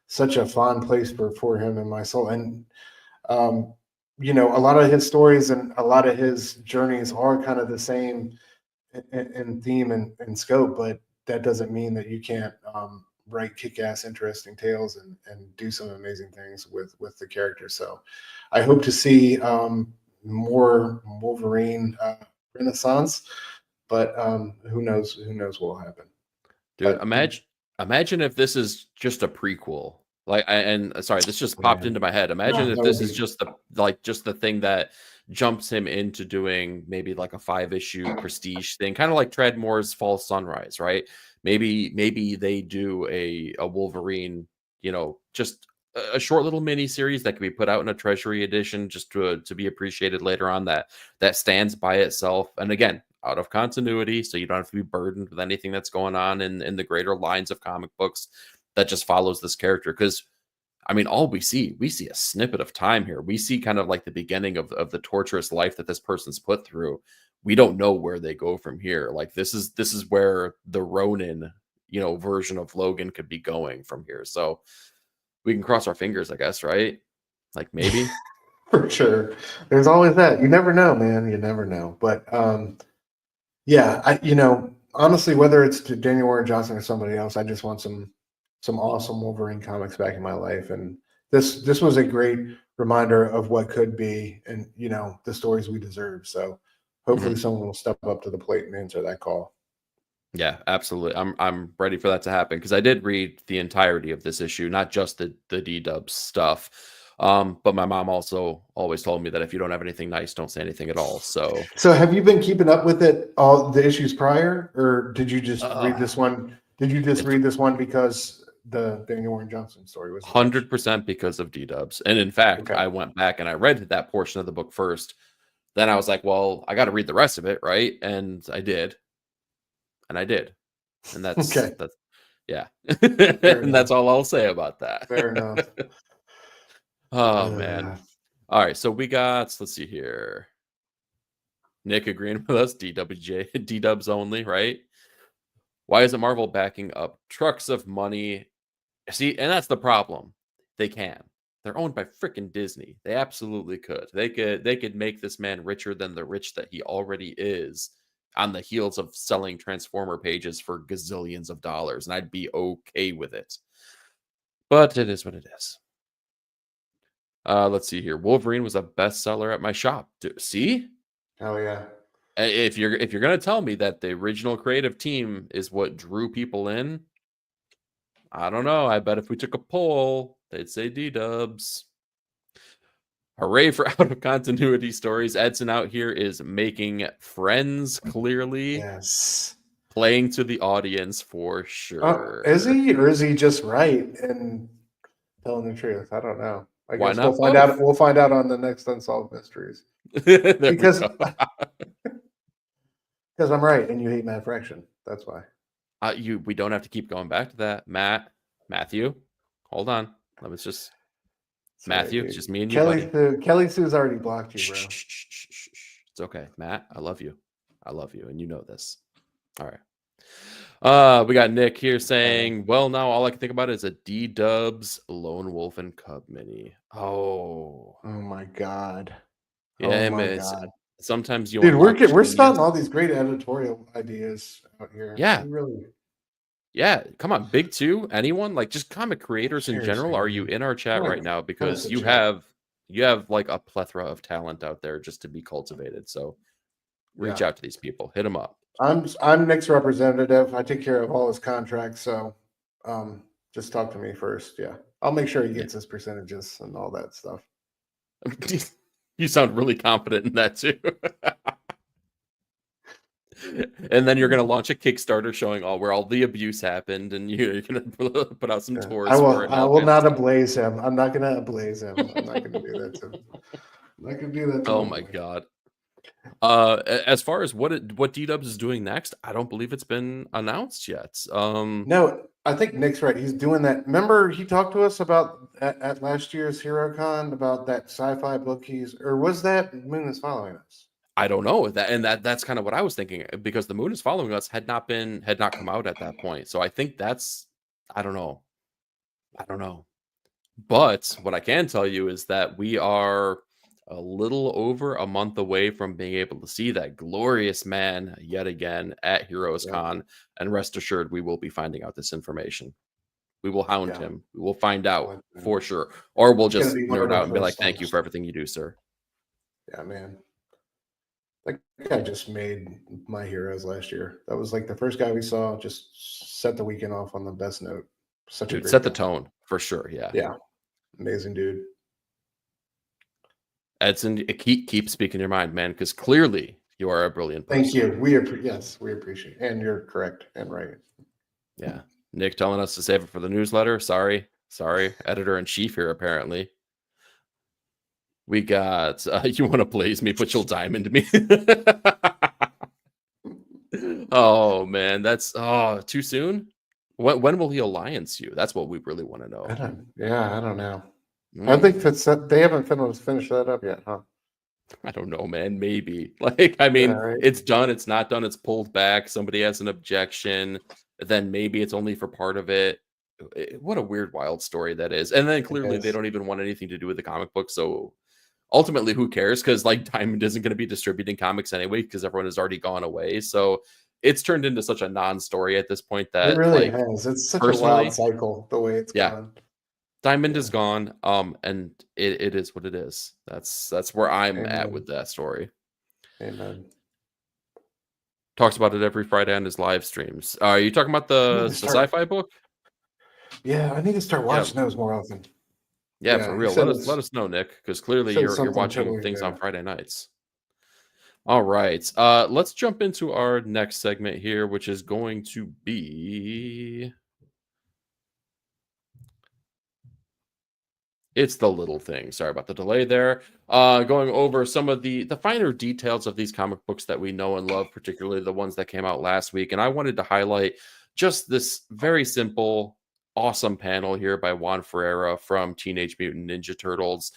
such a fond place for him in my soul. And you know, a lot of his stories and a lot of his journeys are kind of the same in theme and scope, but that doesn't mean that you can't write kick-ass interesting tales and do some amazing things with the character. So I hope to see more Wolverine renaissance, but who knows what will happen. Dude, But imagine if this is just a prequel. Like, sorry, this just popped into my head. Imagine if that would this is be just the thing that jumps him into doing maybe like a 5-issue prestige thing, kind of like Treadmore's Fall Sunrise, right? Maybe they do a Wolverine, you know, just a short little mini series that can be put out in a Treasury edition, just to be appreciated later on, that stands by itself. And again, out of continuity, so you don't have to be burdened with anything that's going on in the greater lines of comic books, that just follows this character. Because I mean, all we see a snippet of time here. We see kind of like the beginning of the torturous life that this person's put through. We don't know where they go from here. Like, this is where the Ronin, you know, version of Logan could be going from here. So We can cross our fingers, I guess, right? Like maybe. For sure. There's always that. You never know, man. You never know. But yeah, honestly, whether it's to Daniel Warren Johnson or somebody else, I just want some awesome Wolverine comics back in my life. And this was a great reminder of what could be, and the stories we deserve. So hopefully someone will step up to the plate and answer that call. Yeah, absolutely. I'm ready for that to happen, because I did read the entirety of this issue, not just the D-Dubs stuff. But my mom also always told me that if you don't have anything nice, don't say anything at all. So have you been keeping up with it, all the issues prior, or did you just read this one? Did you just read this one because the Daniel Warren Johnson story was 100% because of D-Dubs? And in fact, I went back and I read that portion of the book first. Then I was like, well, I got to read the rest of it, right? And I did. And that's okay. That's yeah. And that's all I'll say about that. Fair enough. Oh man. All right, so we got, let's see here. Nick agreeing with us, D-Dubs only, right? Why isn't Marvel backing up trucks of money? See, and that's the problem. They can. They're owned by freaking Disney. They absolutely could. They could make this man richer than the rich that he already is, on the heels of selling Transformer pages for gazillions of dollars, and I'd be okay with it. But it is what it is. Let's see here. Wolverine was a bestseller at my shop. See? Oh yeah. If you're gonna tell me that the original creative team is what drew people in, I don't know. I bet if we took a poll, they'd say D-Dubs. Hooray for out of continuity stories. Edson out here is making friends, clearly. Yes. Playing to the audience for sure. Is he, or is he just right and telling the truth? I don't know. I Why guess not we'll find out. We'll find out on the next Unsolved Mysteries. Because I'm right and you hate Matt Fraction. That's why. We don't have to keep going back to that. Matthew, hold on. Let me just. That's Matthew, right, it's just me and you, buddy. Kelly Sue's already blocked you, bro. It's okay, Matt. I love you, and you know this. All right. We got Nick here saying, "Well, now all I can think about is a D-Dubs Lone Wolf and Cub mini." Oh my god. Yeah, man. Sometimes you. Dude, we're spouting all these great editorial ideas out here. Yeah. Yeah, come on, Big Two, anyone, like just comic creators in general. Are you in our chat right now? Because you have like a plethora of talent out there just to be cultivated. So reach out to these people, hit them up. I'm Nick's representative. I take care of all his contracts, so just talk to me first. Yeah, I'll make sure he gets his percentages and all that stuff. You sound really confident in that too. And then you're going to launch a Kickstarter showing where all the abuse happened, and you're going to put out some tours. I will not ablaze him. I'm not going to ablaze him. I'm not going to do that to him. I'm not going to do that to him. Oh my god. As far as what D-Dubs is doing next, I don't believe it's been announced yet. No, I think Nick's right. He's doing that. Remember, he talked to us about at last year's HeroCon about that sci-fi book or was that Moon is Following Us? I don't know that's kind of what I was thinking, because The Moon is Following Us had not come out at that point. So I think that's, I don't know. But what I can tell you is that we are a little over a month away from being able to see that glorious man yet again at Heroes Con, and rest assured we will be finding out this information. We will hound him. We will find out for sure, or we'll just nerd out and be like, "Thank you for everything you do, sir." Yeah, man. That guy just made my heroes last year. That was like the first guy we saw. Just set the weekend off on the best note. Such a great set the tone for sure. Yeah. Amazing dude. Edson, keep speaking your mind, man, because clearly you are a brilliant person. Thank you. We appreciate it. And you're correct and right. Yeah. Nick telling us to save it for the newsletter. Sorry, editor-in-chief here, apparently. We got, you want to blaze me, but you'll diamond me. Oh, man, that's too soon? When will he alliance you? That's what we really want to know. I don't know. I think they haven't finished that up yet, huh? I don't know, man. Maybe. Like, I mean, It's done. It's not done. It's pulled back. Somebody has an objection. Then maybe it's only for part of it. what a weird, wild story that is. And then clearly they don't even want anything to do with the comic book. So ultimately, who cares? Because like Diamond isn't going to be distributing comics anyway, because everyone has already gone away. So it's turned into such a non-story at this point that It really like has. It's such a personally, wild cycle the way it's yeah, gone. Diamond Yeah. is gone. And it is what it is. That's where I'm at Amen. with that story. Amen. Talks about it every Friday on his live streams. Are you talking about the sci-fi book? Yeah, I need to start watching those more often. Yeah, for real. Let us know, Nick, because clearly you're watching totally things on Friday nights. All right. Let's jump into our next segment here, which is going to be it's the little thing. Sorry about the delay there. Going over some of the finer details of these comic books that we know and love, particularly the ones that came out last week. And I wanted to highlight just this very simple, awesome panel here by Juan Ferreira from Teenage Mutant Ninja Turtles.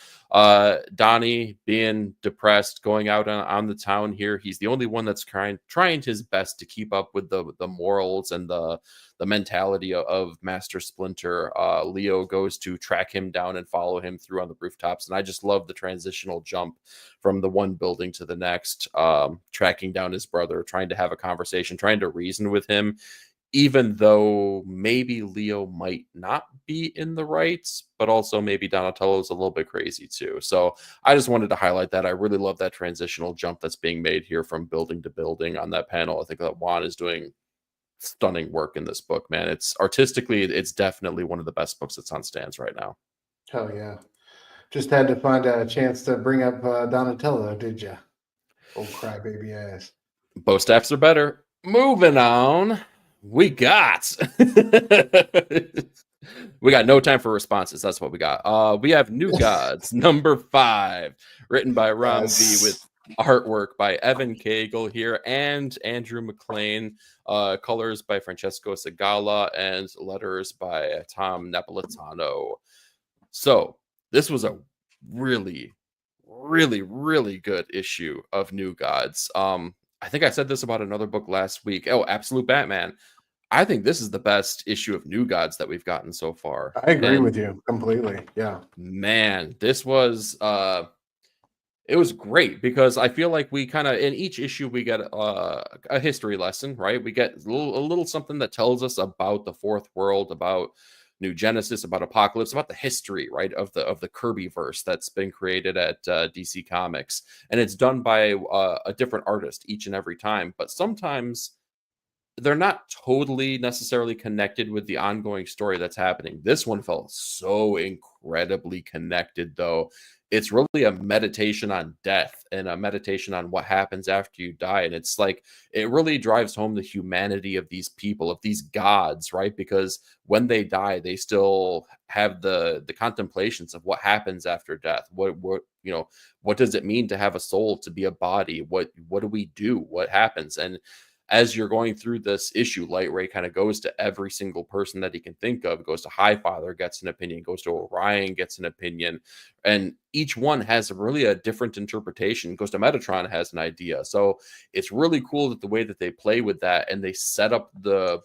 Donnie being depressed, going out on the town here. He's the only one that's trying his best to keep up with the morals and the mentality of Master Splinter. Leo goes to track him down and follow him through on the rooftops. And I just love the transitional jump from the one building to the next, tracking down his brother, trying to have a conversation, trying to reason with him, even though maybe Leo might not be in the rights, but also maybe Donatello's a little bit crazy too. So I just wanted to highlight that. I really love that transitional jump that's being made here from building to building on that panel. I think that Juan is doing stunning work in this book, man. It's artistically, it's definitely one of the best books that's on stands right now. Hell yeah. Just had to find a chance to bring up Donatello, did you? Old crybaby ass. Both staffs are better. Moving on, we got we got no time for responses. That's what we got. We have New Gods number 5, written by Ram V with artwork by Evan Cagle here and Andrew McLean, colors by Francesco Segala, and letters by Tom Napolitano. So this was a really, really, really good issue of New Gods. I think I said this about another book last week. Oh, Absolute Batman. I think this is the best issue of New Gods that we've gotten so far. I agree with you completely. Yeah. Man, this was it was great because I feel like we kind of in each issue we get a history lesson, right? We get a little something that tells us about the fourth world, about New Genesis, about Apocalypse, about the history, right, of the Kirby verse that's been created at DC Comics, and it's done by a different artist each and every time. But sometimes they're not totally necessarily connected with the ongoing story that's happening. This one felt so incredibly connected, though. It's really a meditation on death and a meditation on what happens after you die. And it's like, it really drives home the humanity of these people, of these gods, right? Because when they die, they still have the contemplations of what happens after death. What what does it mean to have a soul, to be a body? What do we do? What happens? And as you're going through this issue, Light Ray kind of goes to every single person that he can think of, goes to Highfather, gets an opinion, goes to Orion, gets an opinion. And each one has really a different interpretation. Goes to Metatron, has an idea. So it's really cool that the way that they play with that and they set up the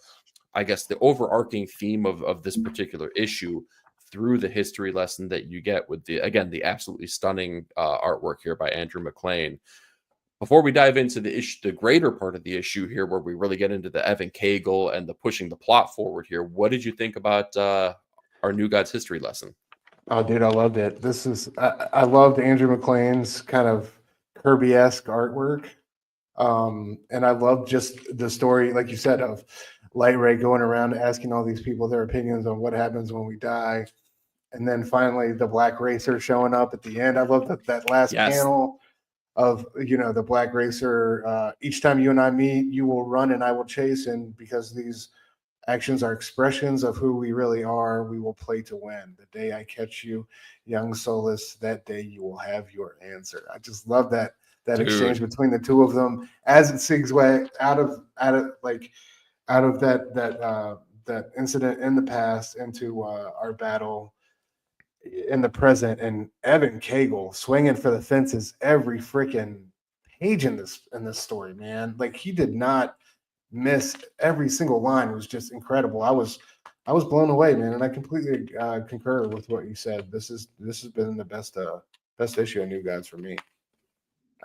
overarching theme of this particular issue through the history lesson that you get with the absolutely stunning artwork here by Andrew McLean. Before we dive into the greater part of the issue here, where we really get into the Evan Cagle and the pushing the plot forward here, what did you think about our New Gods history lesson? Oh, dude, I loved it. I loved Andrew McLean's kind of Kirby-esque artwork. And I love just the story, like you said, of Light Ray going around asking all these people their opinions on what happens when we die. And then finally the Black Racer showing up at the end. I love that last panel of, the Black Racer. Each time you and I meet, you will run and I will chase. And because these actions are expressions of who we really are, we will play to win. The day I catch you, young Solus, that day you will have your answer. I just love that exchange between the two of them as it segues out of that incident in the past into our battle in the present. And Evan Cagle swinging for the fences every freaking page in this story, man. Like, he did not miss. Every single line was just incredible. I was I was blown away, man, and I completely concur with what you said. This has been the best issue of New Gods for me.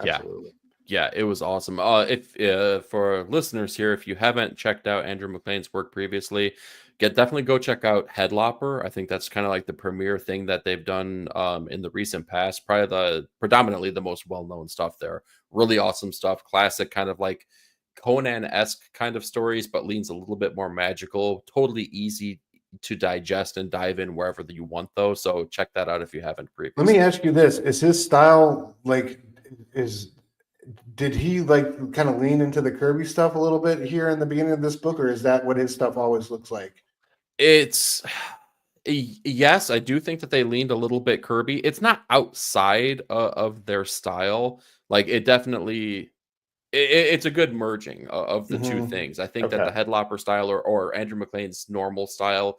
Yeah. Absolutely. Yeah, it was awesome. If for listeners here, if you haven't checked out Andrew McLean's work previously, definitely go check out Headlopper. I think that's kind of like the premier thing that they've done in the recent past. Probably predominantly the most well-known stuff there. Really awesome stuff. Classic kind of like Conan-esque kind of stories, but leans a little bit more magical. Totally easy to digest and dive in wherever you want, though. So check that out if you haven't previously. Let me ask you this: is his style like did he like kind of lean into the Kirby stuff a little bit here in the beginning of this book, or is that what his stuff always looks like? It's yes, I do think that they leaned a little bit Kirby. It's not outside of their style. Like it definitely, it's a good merging of the two things. I think that the Headlopper style or Andrew McLean's normal style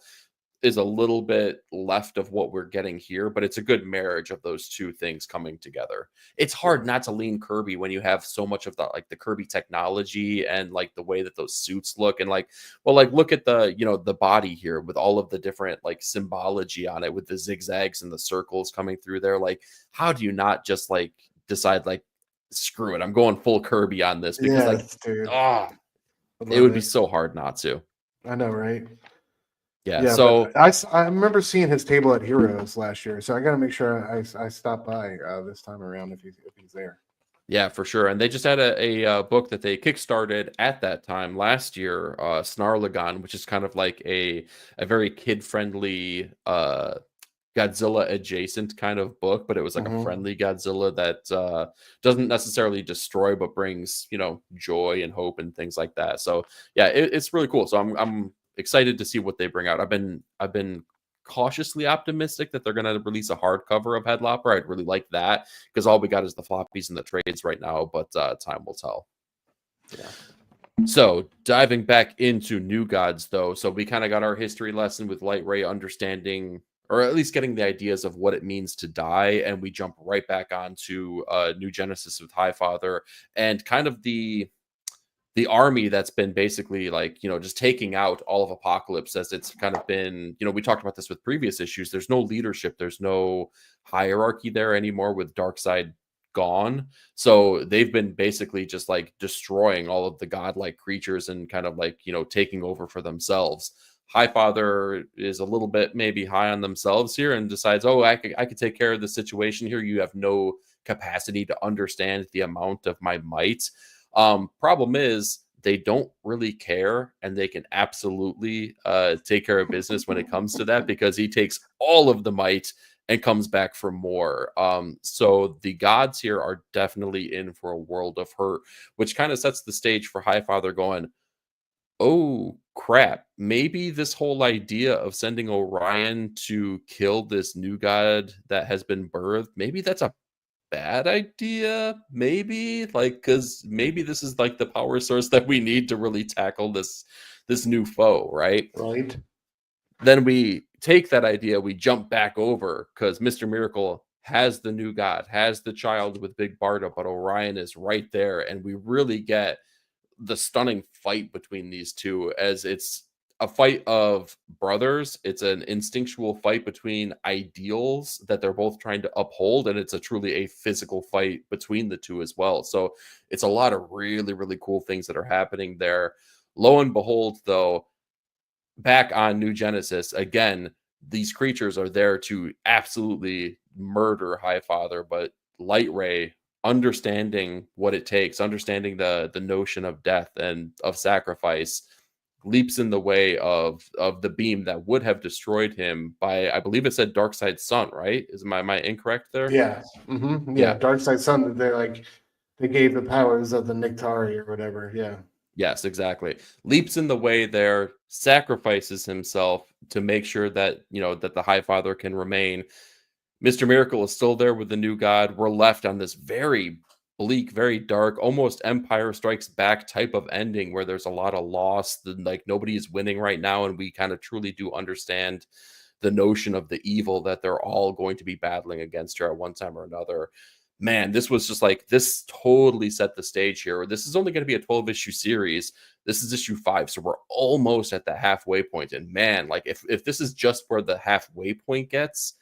is a little bit left of what we're getting here, but it's a good marriage of those two things coming together. It's hard not to lean Kirby when you have so much of the like the Kirby technology and like the way that those suits look, and like, well, like look at the, you know, the body here with all of the different like symbology on it with the zigzags and the circles coming through there. Like, how do you not just like decide like, screw it, I'm going full Kirby on this? Because dude. It would be so hard not to. I know, right? Yeah, so I remember seeing his table at Heroes last year, so I got to make sure I stop by this time around if he's there. Yeah, for sure. And they just had a book that they kickstarted at that time last year, Snarlagon, which is kind of like a very kid-friendly Godzilla adjacent kind of book, but it was like a friendly Godzilla that doesn't necessarily destroy, but brings, you know, joy and hope and things like that. So yeah, it's really cool. So I'm excited to see what they bring out. I've been cautiously optimistic that they're going to release a hardcover of Headlopper. I'd really like that because all we got is the floppies and the trades right now, but time will tell. Yeah. So diving back into New Gods, though, so we kind of got our history lesson with Light Ray understanding, or at least getting the ideas of what it means to die, and we jump right back onto New Genesis with Highfather and kind of the army that's been basically like, you know, just taking out all of Apocalypse, as it's kind of been, you know, we talked about this with previous issues. There's no leadership, there's no hierarchy there anymore with Darkseid gone. So they've been basically just like destroying all of the godlike creatures and kind of like, you know, taking over for themselves. Highfather is a little bit maybe high on themselves here and decides, oh, I could take care of the situation here. You have no capacity to understand the amount of my might. Problem is they don't really care, and they can absolutely take care of business when it comes to that, because he takes all of the might and comes back for more. So the gods here are definitely in for a world of hurt, which kind of sets the stage for Highfather going, oh crap, maybe this whole idea of sending Orion to kill this new god that has been birthed, maybe that's a bad idea, maybe, like, because maybe this is like the power source that we need to really tackle this new foe, right? Then we take that idea, we jump back over because Mr. Miracle has the new god, has the child with Big Barda, but Orion is right there, and we really get the stunning fight between these two, as it's a fight of brothers. It's an instinctual fight between ideals that they're both trying to uphold, and it's truly a physical fight between the two as well. So it's a lot of really, really cool things that are happening there. Lo and behold, though, back on New Genesis, again, these creatures are there to absolutely murder Highfather, but Light Ray, understanding what it takes, understanding the notion of death and of sacrifice, leaps in the way of the beam that would have destroyed him by, I believe it said Darkseid's son, right? Am I incorrect there? Yeah. Yeah. Darkseid's son, they gave the powers of the Niktari or whatever. Yeah. Yes, exactly. Leaps in the way there, sacrifices himself to make sure that, you know, that the Highfather can remain. Mr. Miracle is still there with the new god. We're left on this very bleak, very dark, almost Empire Strikes Back type of ending where there's a lot of loss. Like nobody is winning right now, and we kind of truly do understand the notion of the evil that they're all going to be battling against here at one time or another. man, this was just like, this totally set the stage here. This is only going to be a 12-issue series. This is issue 5, so we're almost at the halfway point. And man, like if this is just where the halfway point gets,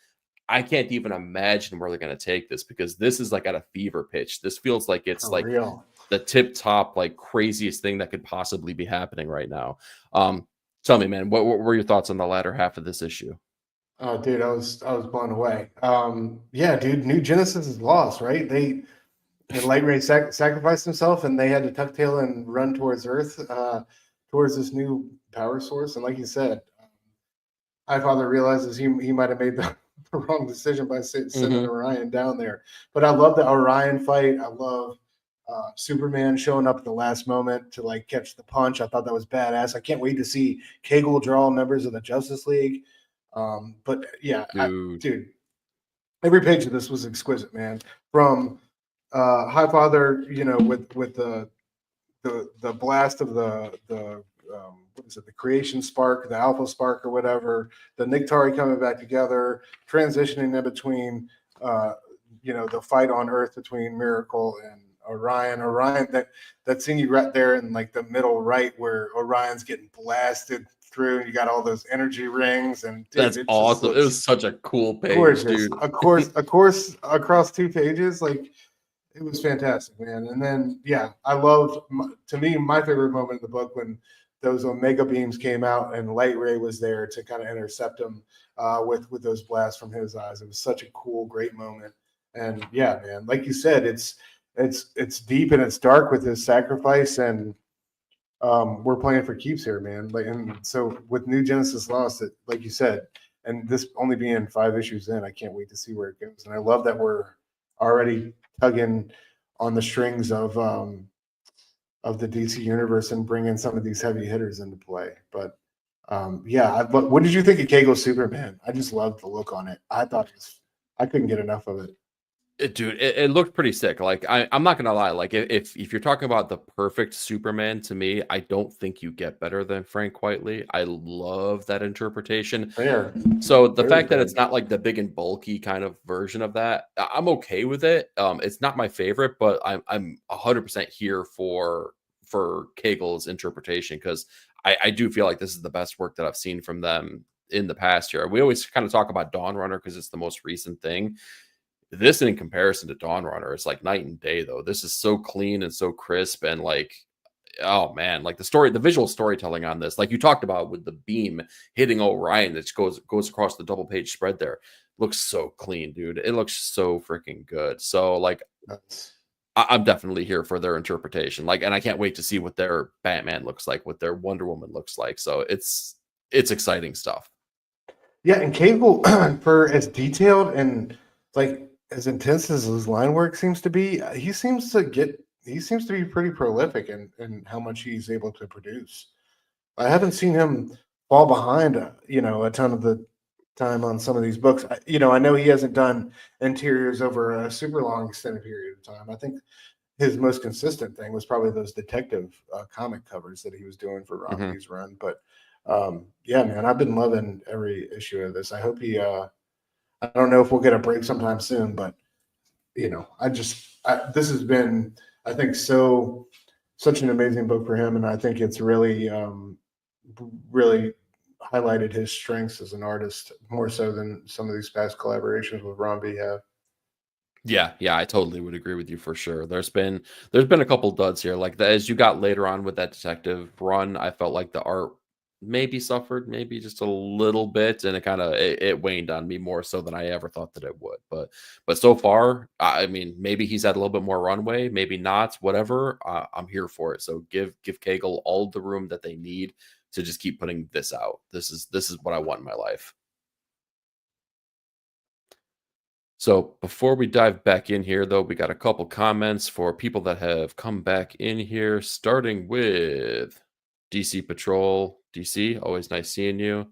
I can't even imagine where they're going to take this, because this is like at a fever pitch. This feels like it's For like real. the tip top, like craziest thing that could possibly be happening right now. Tell me, man, what were your thoughts on the latter half of this issue? Oh, dude, I was blown away. Yeah, dude, New Genesis is lost, right? The Light Ray sacrificed himself, and they had to tuck tail and run towards Earth, towards this new power source. And like you said, Highfather realizes he might have made the, the wrong decision by sending Mhm. Orion down there. But I love the Orion fight. I love Superman showing up at the last moment to like catch the punch. I thought that was badass. I can't wait to see Cagle draw members of the Justice League. But yeah, Dude. dude, every page of this was exquisite, man. From Highfather, with the blast of the what is it, the creation spark, the alpha spark or whatever, the Nictari coming back together, transitioning in between the fight on Earth between Miracle and Orion, that scene you right there in like the middle right where Orion's getting blasted through, and you got all those energy rings, and dude, That's it just awesome. It looks was such a cool page, gorgeous. dude. Of course, across 2 pages, like it was fantastic, man. And then, yeah, I loved, to me, my favorite moment in the book when those Omega beams came out and Light Ray was there to kind of intercept them with those blasts from his eyes. It was such a cool, great moment. And yeah, man, like you said, it's deep and it's dark with his sacrifice, and we're playing for keeps here, man. Like, and so with New Genesis Lost, it, like you said, and this only being 5 issues in, I can't wait to see where it goes. And I love that we're already tugging on the strings of the DC universe and bringing some of these heavy hitters into play. But yeah, what did you think of Kago Superman? I just loved the look on it. I couldn't get enough of it. Dude, it looked pretty sick. Like I'm not gonna lie. Like if you're talking about the perfect Superman, to me, I don't think you get better than Frank Whiteley. I love that interpretation. Fair, So the very fact that fair. it's not like the big and bulky kind of version of that, I'm okay with it. It's not my favorite, but I'm 100% here for Cagle's interpretation, because I do feel like this is the best work that I've seen from them in the past year. We always kind of talk about Dawn Runner because it's the most recent thing. This, in comparison to Dawn Runner, is like night and day, though. This is so clean and so crisp, and like, oh man, like the visual storytelling on this, like you talked about with the beam hitting Orion that goes across the double page spread there, looks so clean, dude. It looks so freaking good. So like, That's, I'm definitely here for their interpretation. Like, and I can't wait to see what their Batman looks like, what their Wonder Woman looks like. So it's exciting stuff. yeah, and Cable, for as detailed and like as intense as his line work seems to be, he seems to be pretty prolific in how much he's able to produce. I haven't seen him fall behind, a ton of the time on some of these books. I know he hasn't done interiors over a super long extended period of time. I think his most consistent thing was probably those detective comic covers that he was doing for Ron Mhm. Lee's run. But yeah, man, I've been loving every issue of this. I hope he. I don't know if we'll get a break sometime soon, but this has been, I think, such an amazing book for him, and I think it's really highlighted his strengths as an artist more so than some of these past collaborations with Ron B have. Yeah, I totally would agree with you for sure. There's been a couple duds here. Like as you got later on with that detective run, I felt like the art maybe suffered, maybe just a little bit, and it waned on me more so than I ever thought that it would. But so far, I mean, maybe he's had a little bit more runway, maybe not. Whatever, I'm here for it. So give Cagle all the room that they need to just keep putting this out. This is what I want in my life. So before we dive back in here, though, we got a couple comments for people that have come back in here, starting with DC Patrol. DC, always nice seeing you.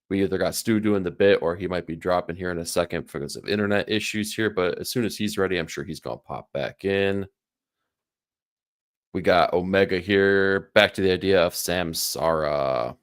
We either got Stu doing the bit or he might be dropping here in a second because of internet issues here. But as soon as he's ready, I'm sure he's going to pop back in. We got Omega here. Back to the idea of Samsara.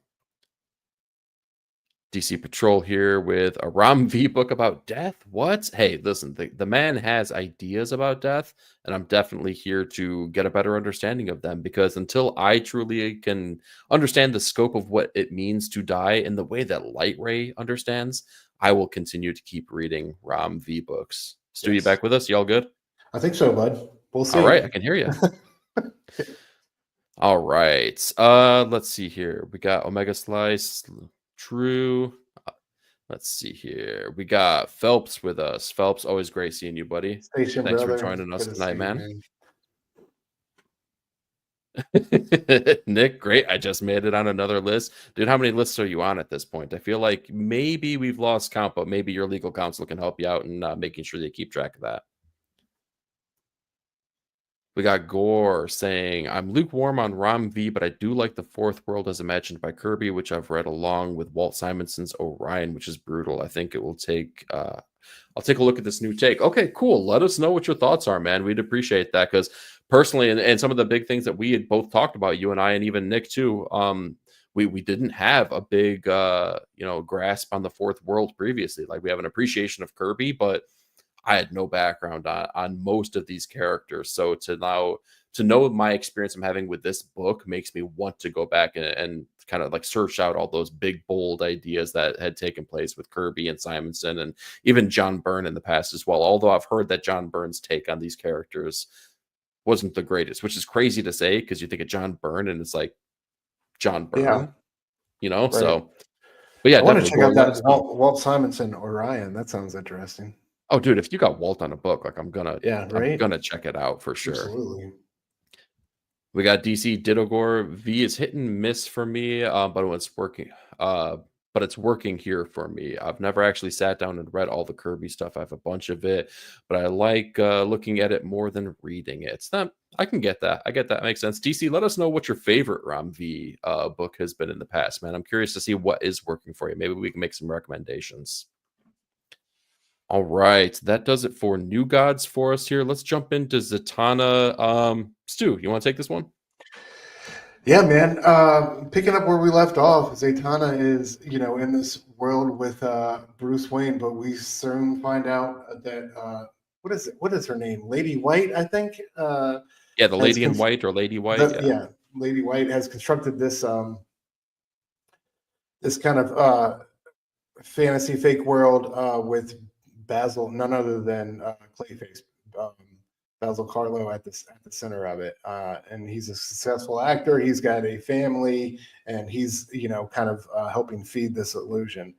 DC Patrol here with a Rom V book about death. What? Hey, listen, the man has ideas about death, and I'm definitely here to get a better understanding of them, because until I truly can understand the scope of what it means to die in the way that Light Ray understands, I will continue to keep reading Rom V books. Stu, you Yes, back with us? Y'all good? I think so, bud. We'll All right, I see. can hear you. All right. Let's see here. We got Omega Slice, True. Let's see here. We got Phelps with us. Phelps, always great seeing you, buddy. Station Thanks for brother, joining us good to see tonight, you, man. man. Nick, great. I just made it on another list. Dude, how many lists are you on at this point? I feel like maybe we've lost count, but maybe your legal counsel can help you out in making sure they keep track of that. We got Gore saying, I'm lukewarm on Rom V, but I do like the fourth world as imagined by Kirby, which I've read along with Walt Simonson's Orion, which is brutal. I think it will take I'll take a look at this new take. Okay, cool. Let us know what your thoughts are, man. We'd appreciate that, because personally, and some of the big things that we had both talked about, you and I, and even Nick too, we didn't have a big grasp on the fourth world previously. Like, we have an appreciation of Kirby, but I had no background on most of these characters. So to know my experience I'm having with this book makes me want to go back and kind of like search out all those big, bold ideas that had taken place with Kirby and Simonson, and even John Byrne in the past as well. Although I've heard that John Byrne's take on these characters wasn't the greatest, which is crazy to say, because you think of John Byrne and it's like John Byrne, Right. So, but yeah, I want to definitely check go out let that us know. Walt Simonson Orion. That sounds interesting. Oh, dude, if you got Walt on a book, like I'm Right. gonna check it out for sure. Absolutely. We got DC Didogore V is hit and miss for me, but it's working. But it's working here for me. I've never actually sat down and read all the Kirby stuff. I have a bunch of it, but I like looking at it more than reading it. It's not. I can get that. I get that. Makes sense. DC, let us know what your favorite Rom V book has been in the past, man. I'm curious to see what is working for you. Maybe we can make some recommendations. All right, that does it for New Gods for us here. Let's jump into Zatanna. Stu, you want to take this one? Yeah, man. Picking up where we left off, Zatanna is, in this world with Bruce Wayne, but we soon find out that what is her name? Lady White, I think. Yeah, the Has Lady in White or Lady White. Yeah. Lady White has constructed this this kind of fantasy fake world with Basil, none other than Clayface, um, Basil Carlo at the center of it, and he's a successful actor. He's got a family, and he's kind of helping feed this illusion.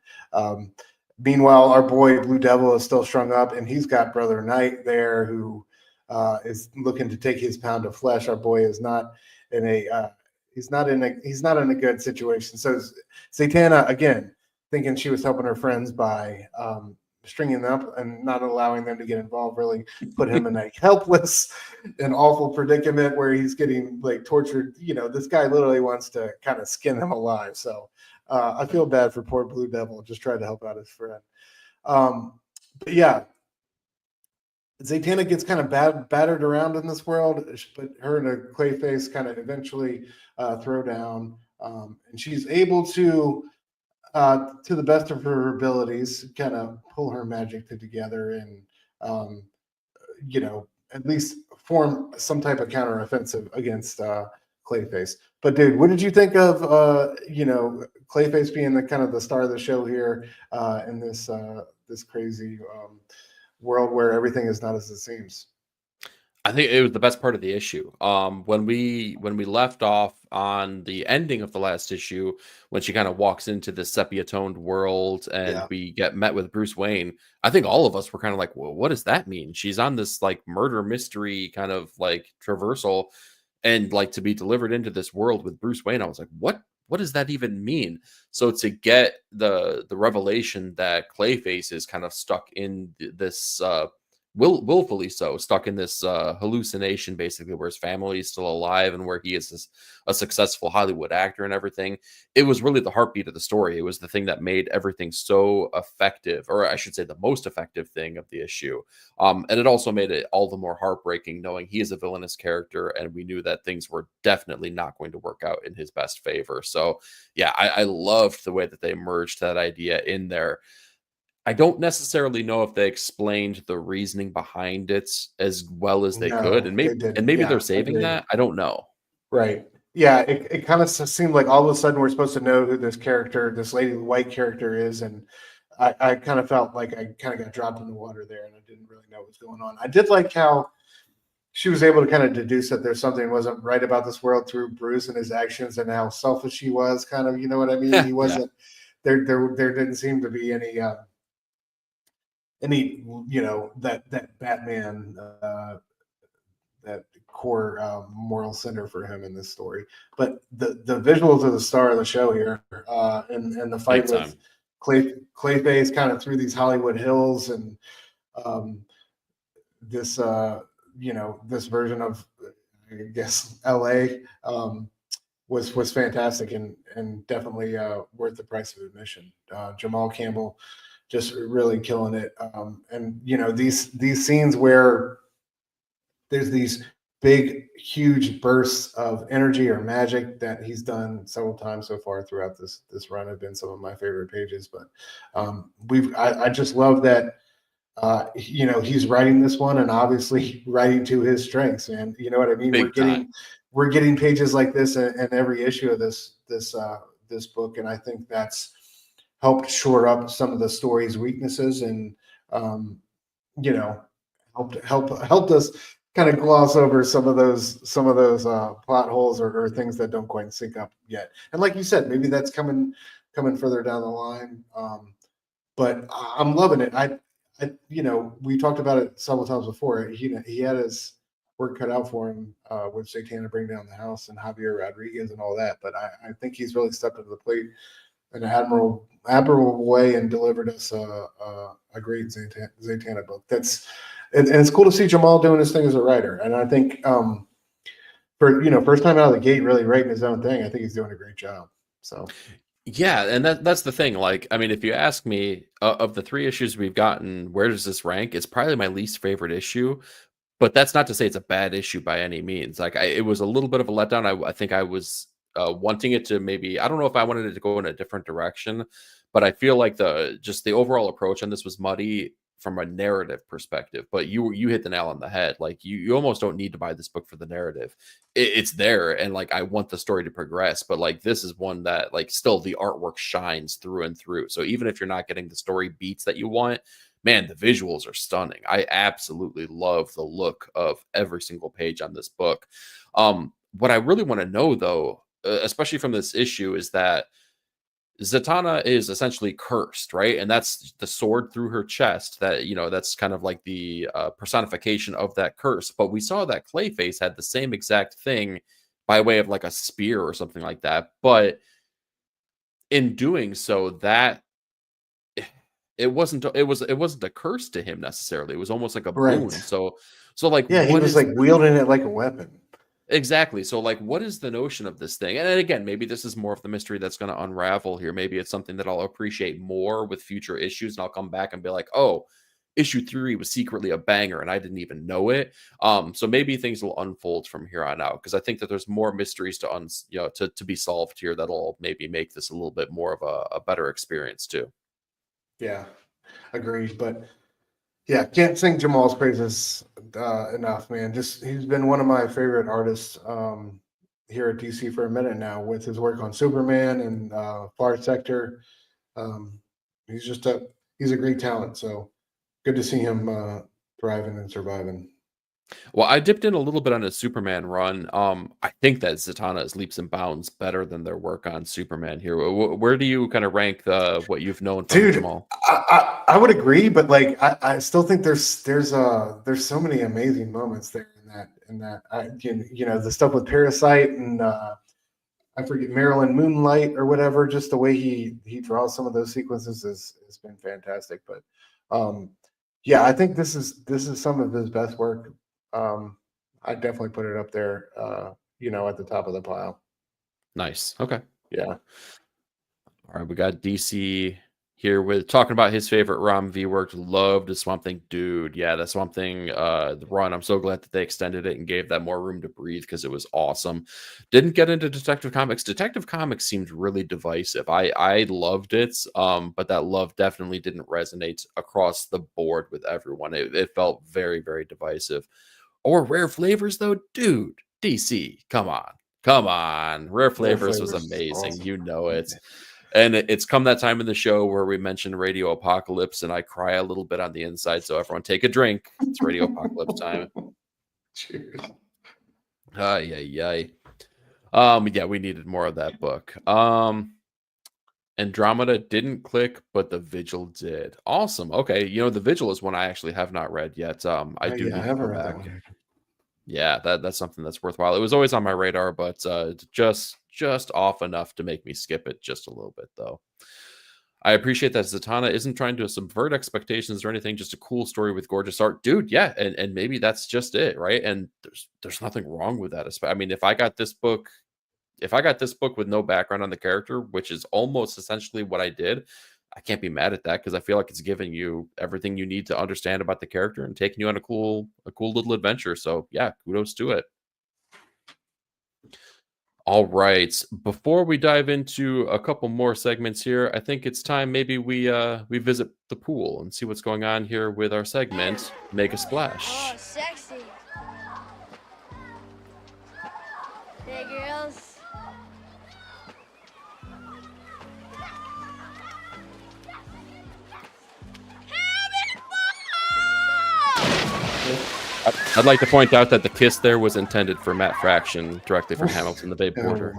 Meanwhile, our boy Blue Devil is still strung up, and he's got Brother Knight there who is looking to take his pound of flesh. Our boy is not in a he's not in a good situation. So Zatanna, again, thinking she was helping her friends by stringing them up and not allowing them to get involved, really put him in a helpless and awful predicament where he's getting like tortured. This guy literally wants to kind of skin him alive. So I feel bad for poor Blue Devil, just trying to help out his friend. But yeah, Zatanna gets kind of battered around in this world, but her and a Clayface kind of eventually throw down, and she's able to the best of her abilities, kind of pull her magic together and, at least form some type of counteroffensive against Clayface. But dude, what did you think of, Clayface being the kind of the star of the show here in this crazy world where everything is not as it seems? I think it was the best part of the issue. When we left off on the ending of the last issue, when she kind of walks into the sepia toned world and we get met with Bruce Wayne, I think all of us were kind of like, well, what does that mean? She's on this like murder mystery kind of like traversal, and like to be delivered into this world with Bruce Wayne. I was like, what does that even mean? So to get the revelation that Clayface is kind of stuck in this willfully so, stuck in this hallucination, basically, where his family is still alive and where he is a successful Hollywood actor and everything. It was really the heartbeat of the story. It was the thing that made everything so effective, or I should say the most effective thing of the issue. And it also made it all the more heartbreaking knowing he is a villainous character, and we knew that things were definitely not going to work out in his best favor. So yeah, I loved the way that they merged that idea in there. I don't necessarily know if they explained the reasoning behind it as well as they could, No, and they didn't. maybe they're Yeah, saving agreed. that. I don't know. Right. Yeah, it kind of seemed like all of a sudden we're supposed to know who this character, this lady white character is, and I kind of felt like I kind of got dropped in the water there, and I didn't really know what was going on. I did like how she was able to kind of deduce that there's something wasn't right about this world through Bruce and his actions and how selfish he was. Kind of, you know what I mean? He Yeah, wasn't there. There didn't seem to be any that Batman that core moral center for him in this story. But the visuals of the star of the show here, and the big fight time. with Clayface kind of through these Hollywood hills, and um, this this version of, I guess, L.A. Was fantastic, and definitely worth the price of admission. Jamal Campbell just really killing it, and these scenes where there's these big, huge bursts of energy or magic that he's done several times so far throughout this run have been some of my favorite pages. But I just love that he's writing this one and obviously writing to his strengths, and you know what I mean. Big time. We're getting pages like this in every issue of this book, and I think that's helped shore up some of the story's weaknesses, and um, you know helped us kind of gloss over some of those plot holes, or things that don't quite sync up yet. And like you said, maybe that's coming further down the line. But I'm loving it. We talked about it several times before. He had his work cut out for him with Zatanna bring down the house and Javier Rodriguez and all that. But I think he's really stepped up to the plate in an admirable way and delivered us a great Zatanna book. And it's cool to see Jamal doing his thing as a writer. And I think for first time out of the gate, really writing his own thing, I think he's doing a great job. So Yeah, and that's the thing. Like, I mean, if you ask me, of the 3 issues we've gotten, where does this rank? It's probably my least favorite issue, but that's not to say it's a bad issue by any means. Like, it was a little bit of a letdown. I think I was wanting it to maybe, I don't know if I wanted it to go in a different direction, but I feel like the overall approach on this was muddy from a narrative perspective. But you hit the nail on the head. Like, you almost don't need to buy this book for the narrative. It's there, and like, I want the story to progress, but like, this is one that, like, still the artwork shines through and through. So even if you're not getting the story beats that you want, man, the visuals are stunning. I absolutely love the look of every single page on this book. What I really want to know, though, especially from this issue, is that Zatanna is essentially cursed, right? And that's the sword through her chest. That's kind of like the personification of that curse. But we saw that Clayface had the same exact thing by way of like a spear or something like that. But in doing so, that it wasn't a curse to him necessarily. It was almost like a boon. right, So like, yeah, he what was is like wielding it like a weapon. exactly? So like, what is the notion of this thing? And then again, maybe this is more of the mystery that's going to unravel here. Maybe it's something that I'll appreciate more with future issues, and I'll come back and be like, oh, issue 3 was secretly a banger and I didn't even know it. So maybe things will unfold from here on out, because I think that there's more mysteries to be solved here that'll maybe make this a little bit more of a better experience too. Yeah, agreed. But yeah, can't sing Jamal's praises enough, man. Just he's been one of my favorite artists here at DC for a minute now, with his work on Superman and Far Sector. Um, he's a great talent. So good to see him thriving and surviving. Well, I dipped in a little bit on a Superman run. I think that Zatanna is leaps and bounds better than their work on Superman here. Where do you kind of rank what you've known from Dude, Jamal? I would agree, but like I still think there's so many amazing moments there in that the stuff with Parasite and I forget, Maryland Moonlight or whatever. Just the way he draws some of those sequences has been fantastic. But Yeah, I think this is some of his best work. I definitely put it up there, at the top of the pile. Nice. Okay. Yeah. All right, we got DC here with talking about his favorite Rom V work. Loved the Swamp Thing, dude. Yeah, that Swamp Thing the run. I'm so glad that they extended it and gave that more room to breathe because it was awesome. Didn't get into Detective Comics. Detective Comics seemed really divisive. I loved it, but that love definitely didn't resonate across the board with everyone. It felt very, very divisive. Or Rare Flavors, though, dude. DC, come on. Come on. Rare Flavors was amazing. Awesome. You know it. And it's come that time in the show where we mentioned Radio Apocalypse, and I cry a little bit on the inside. So everyone take a drink. It's Radio Apocalypse time. Cheers. Yeah. Yeah, we needed more of that book. Andromeda didn't click, but The Vigil did. Awesome. Okay, The Vigil is one I actually have not read yet. I do need to haven't go read that back. one. Yeah, that's something that's worthwhile. It was always on my radar, but just off enough to make me skip it just a little bit, though. I appreciate that Zatanna isn't trying to subvert expectations or anything, just a cool story with gorgeous art. Dude, yeah, and maybe that's just it, right? And there's nothing wrong with that. I mean, if I got this book with no background on the character, which is almost essentially what I did, I can't be mad at that because I feel like it's giving you everything you need to understand about the character and taking you on a cool little adventure. So yeah, kudos to it. All right. Before we dive into a couple more segments here, I think it's time maybe we visit the pool and see what's going on here with our segment, Make a Splash. Oh, sexy. Hey, girls. I'd like to point out that the kiss there was intended for Matt Fraction, directly from Hamilton the Bay Porter.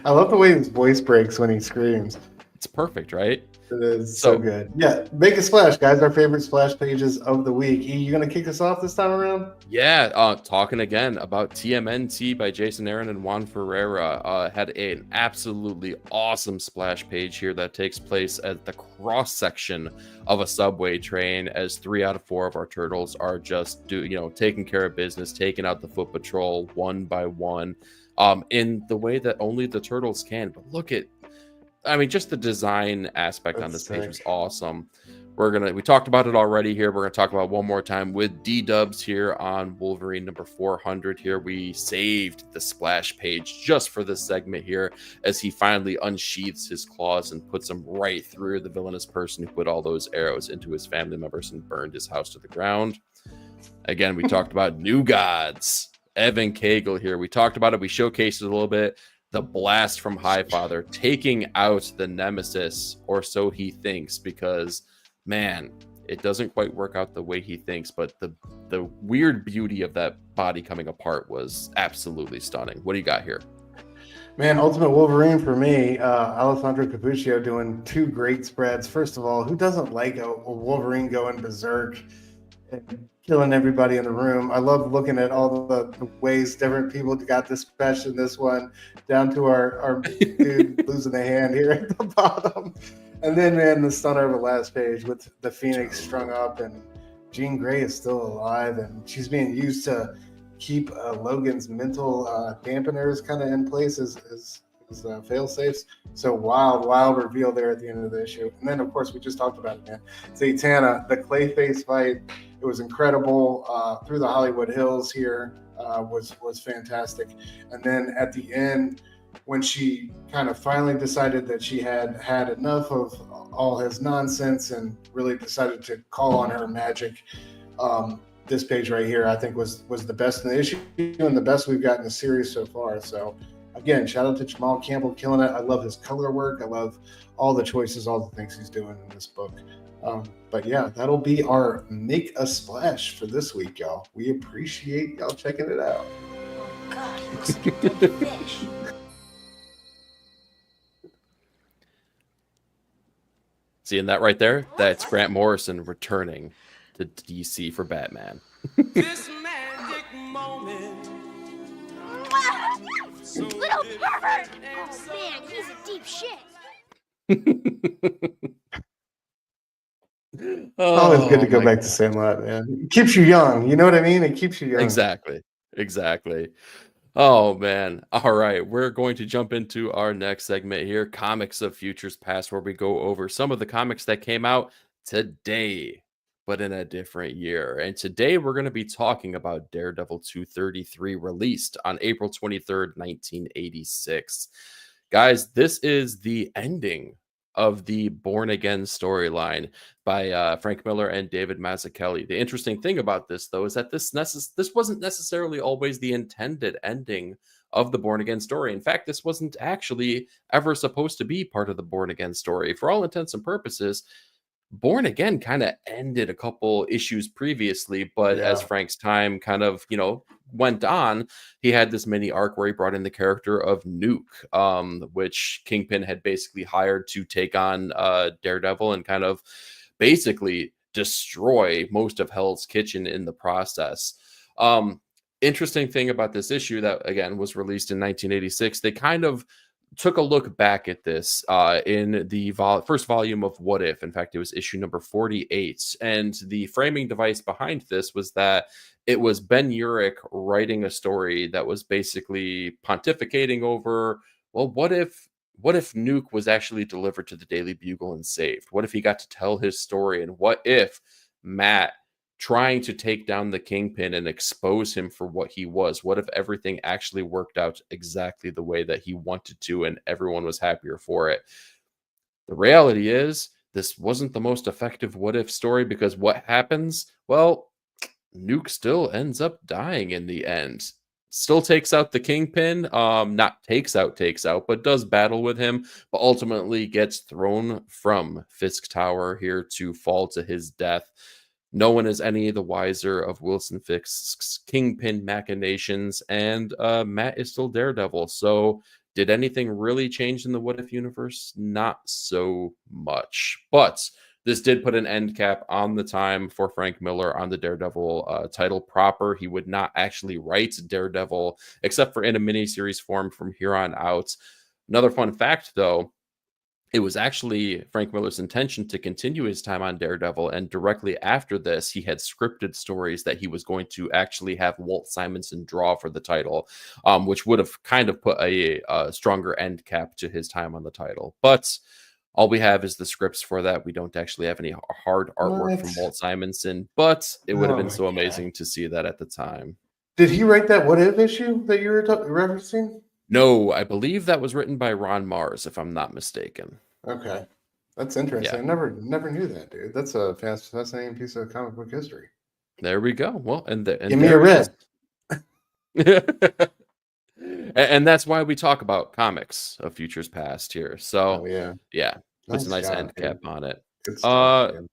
I love the way his voice breaks when he screams. It's perfect, right? It is so good. Yeah, Make a Splash, guys. Our favorite splash pages of the week. E, you gonna kick us off this time around? Yeah, talking again about TMNT by Jason Aaron and Juan Ferreira. Had an absolutely awesome splash page here that takes place at the cross section of a subway train, as 3 out of 4 of our turtles are just taking care of business, taking out the foot patrol one by one, in the way that only the turtles can. But look at, just the design aspect on this page was awesome. We talked about it already here. We're going to talk about one more time with D-dubs here on Wolverine number 400 here. We saved the splash page just for this segment here as he finally unsheaths his claws and puts them right through the villainous person who put all those arrows into his family members and burned his house to the ground. Again, we talked about New Gods, Evan Cagle here. We talked about it. We showcased it a little bit. The blast from Highfather taking out the nemesis, or so he thinks, because man, it doesn't quite work out the way he thinks, but the weird beauty of that body coming apart was absolutely stunning. What do you got here? Man, Ultimate Wolverine for me, Alessandro Capuccio doing 2 great spreads. First of all, who doesn't like a Wolverine going berserk and killing everybody in the room? I love looking at all the ways different people got dispatched in this one, down to our dude losing a hand here at the bottom. And then, man, the stunner of the last page with the Phoenix strung up, and Jean Grey is still alive, and she's being used to keep Logan's mental dampeners kind of in place as fail safes. So wild reveal there at the end of the issue. And then, of course, we just talked about it, man. Zatanna, the Clayface fight, it was incredible. Through the Hollywood Hills here was fantastic. And then at the end, when she kind of finally decided that she had enough of all his nonsense and really decided to call on her magic, this page right here, I think was the best in the issue and the best we've got in the series so far. So again, shout out to Jamal Campbell, killing it. I love his color work. I love all the choices, all the things he's doing in this book. But yeah, that'll be our Make a Splash for this week, y'all. We appreciate y'all checking it out. Oh God, it looks like a dead fish. Seeing that right there? That's Grant Morrison returning to DC for Batman. This magic moment. Little pervert! Oh man, he's a deep shit. Always good to Oh go my back to Sandlot, man. It keeps you young. You know what I mean? It keeps you young. Exactly. Exactly. Oh man. All right. We're going to jump into our next segment here, Comics of Futures Past, where we go over some of the comics that came out today, but in a different year. And today we're going to be talking about Daredevil 233, released on April 23rd, 1986. Guys, this is the ending of the Born Again storyline by Frank Miller and David Mazzucchelli. The interesting thing about this, though, is that this wasn't necessarily always the intended ending of the Born Again story. In fact, this wasn't actually ever supposed to be part of the Born Again story. For all intents and purposes, Born Again kind of ended a couple issues previously, but as Yeah. Frank's time kind of, went on, he had this mini arc where he brought in the character of Nuke, which Kingpin had basically hired to take on Daredevil and kind of basically destroy most of Hell's Kitchen in the process. Interesting thing about this issue that, again, was released in 1986, they kind of took a look back at this in the first volume of What If. In fact, it was issue number 48. And the framing device behind this was that it was Ben Urich writing a story that was basically pontificating over, well, what if Nuke was actually delivered to the Daily Bugle and saved? What if he got to tell his story? And what if Matt trying to take down the Kingpin and expose him for what he was? What if everything actually worked out exactly the way that he wanted to and everyone was happier for it? The reality is, this wasn't the most effective what if story, because what happens? Well, Nuke still ends up dying in the end. Still takes out the Kingpin, not takes out, but does battle with him, but ultimately gets thrown from Fisk Tower here to fall to his death. No one is any the wiser of Wilson Fisk's Kingpin machinations, and Matt is still Daredevil. So did anything really change in the What If universe? Not so much. But this did put an end cap on the time for Frank Miller on the Daredevil title proper. He would not actually write Daredevil except for in a miniseries form from here on out. Another fun fact, though, it was actually Frank Miller's intention to continue his time on Daredevil, and directly after this, he had scripted stories that he was going to actually have Walt Simonson draw for the title, which would have kind of put a stronger end cap to his time on the title. But all we have is the scripts for that. We don't actually have any hard artwork from Walt Simonson, but it would have been so amazing to see that at the time. Did he write that What If issue that you were referencing? No, I believe that was written by Ron Mars, if I'm not mistaken. Okay. That's interesting. Yeah. I never knew that, dude. That's a fascinating piece of comic book history. There we go. Well, and give me a red. And that's why we talk about Comics of Futures Past here. So yeah, puts a nice end cap on it. Good stuff, man.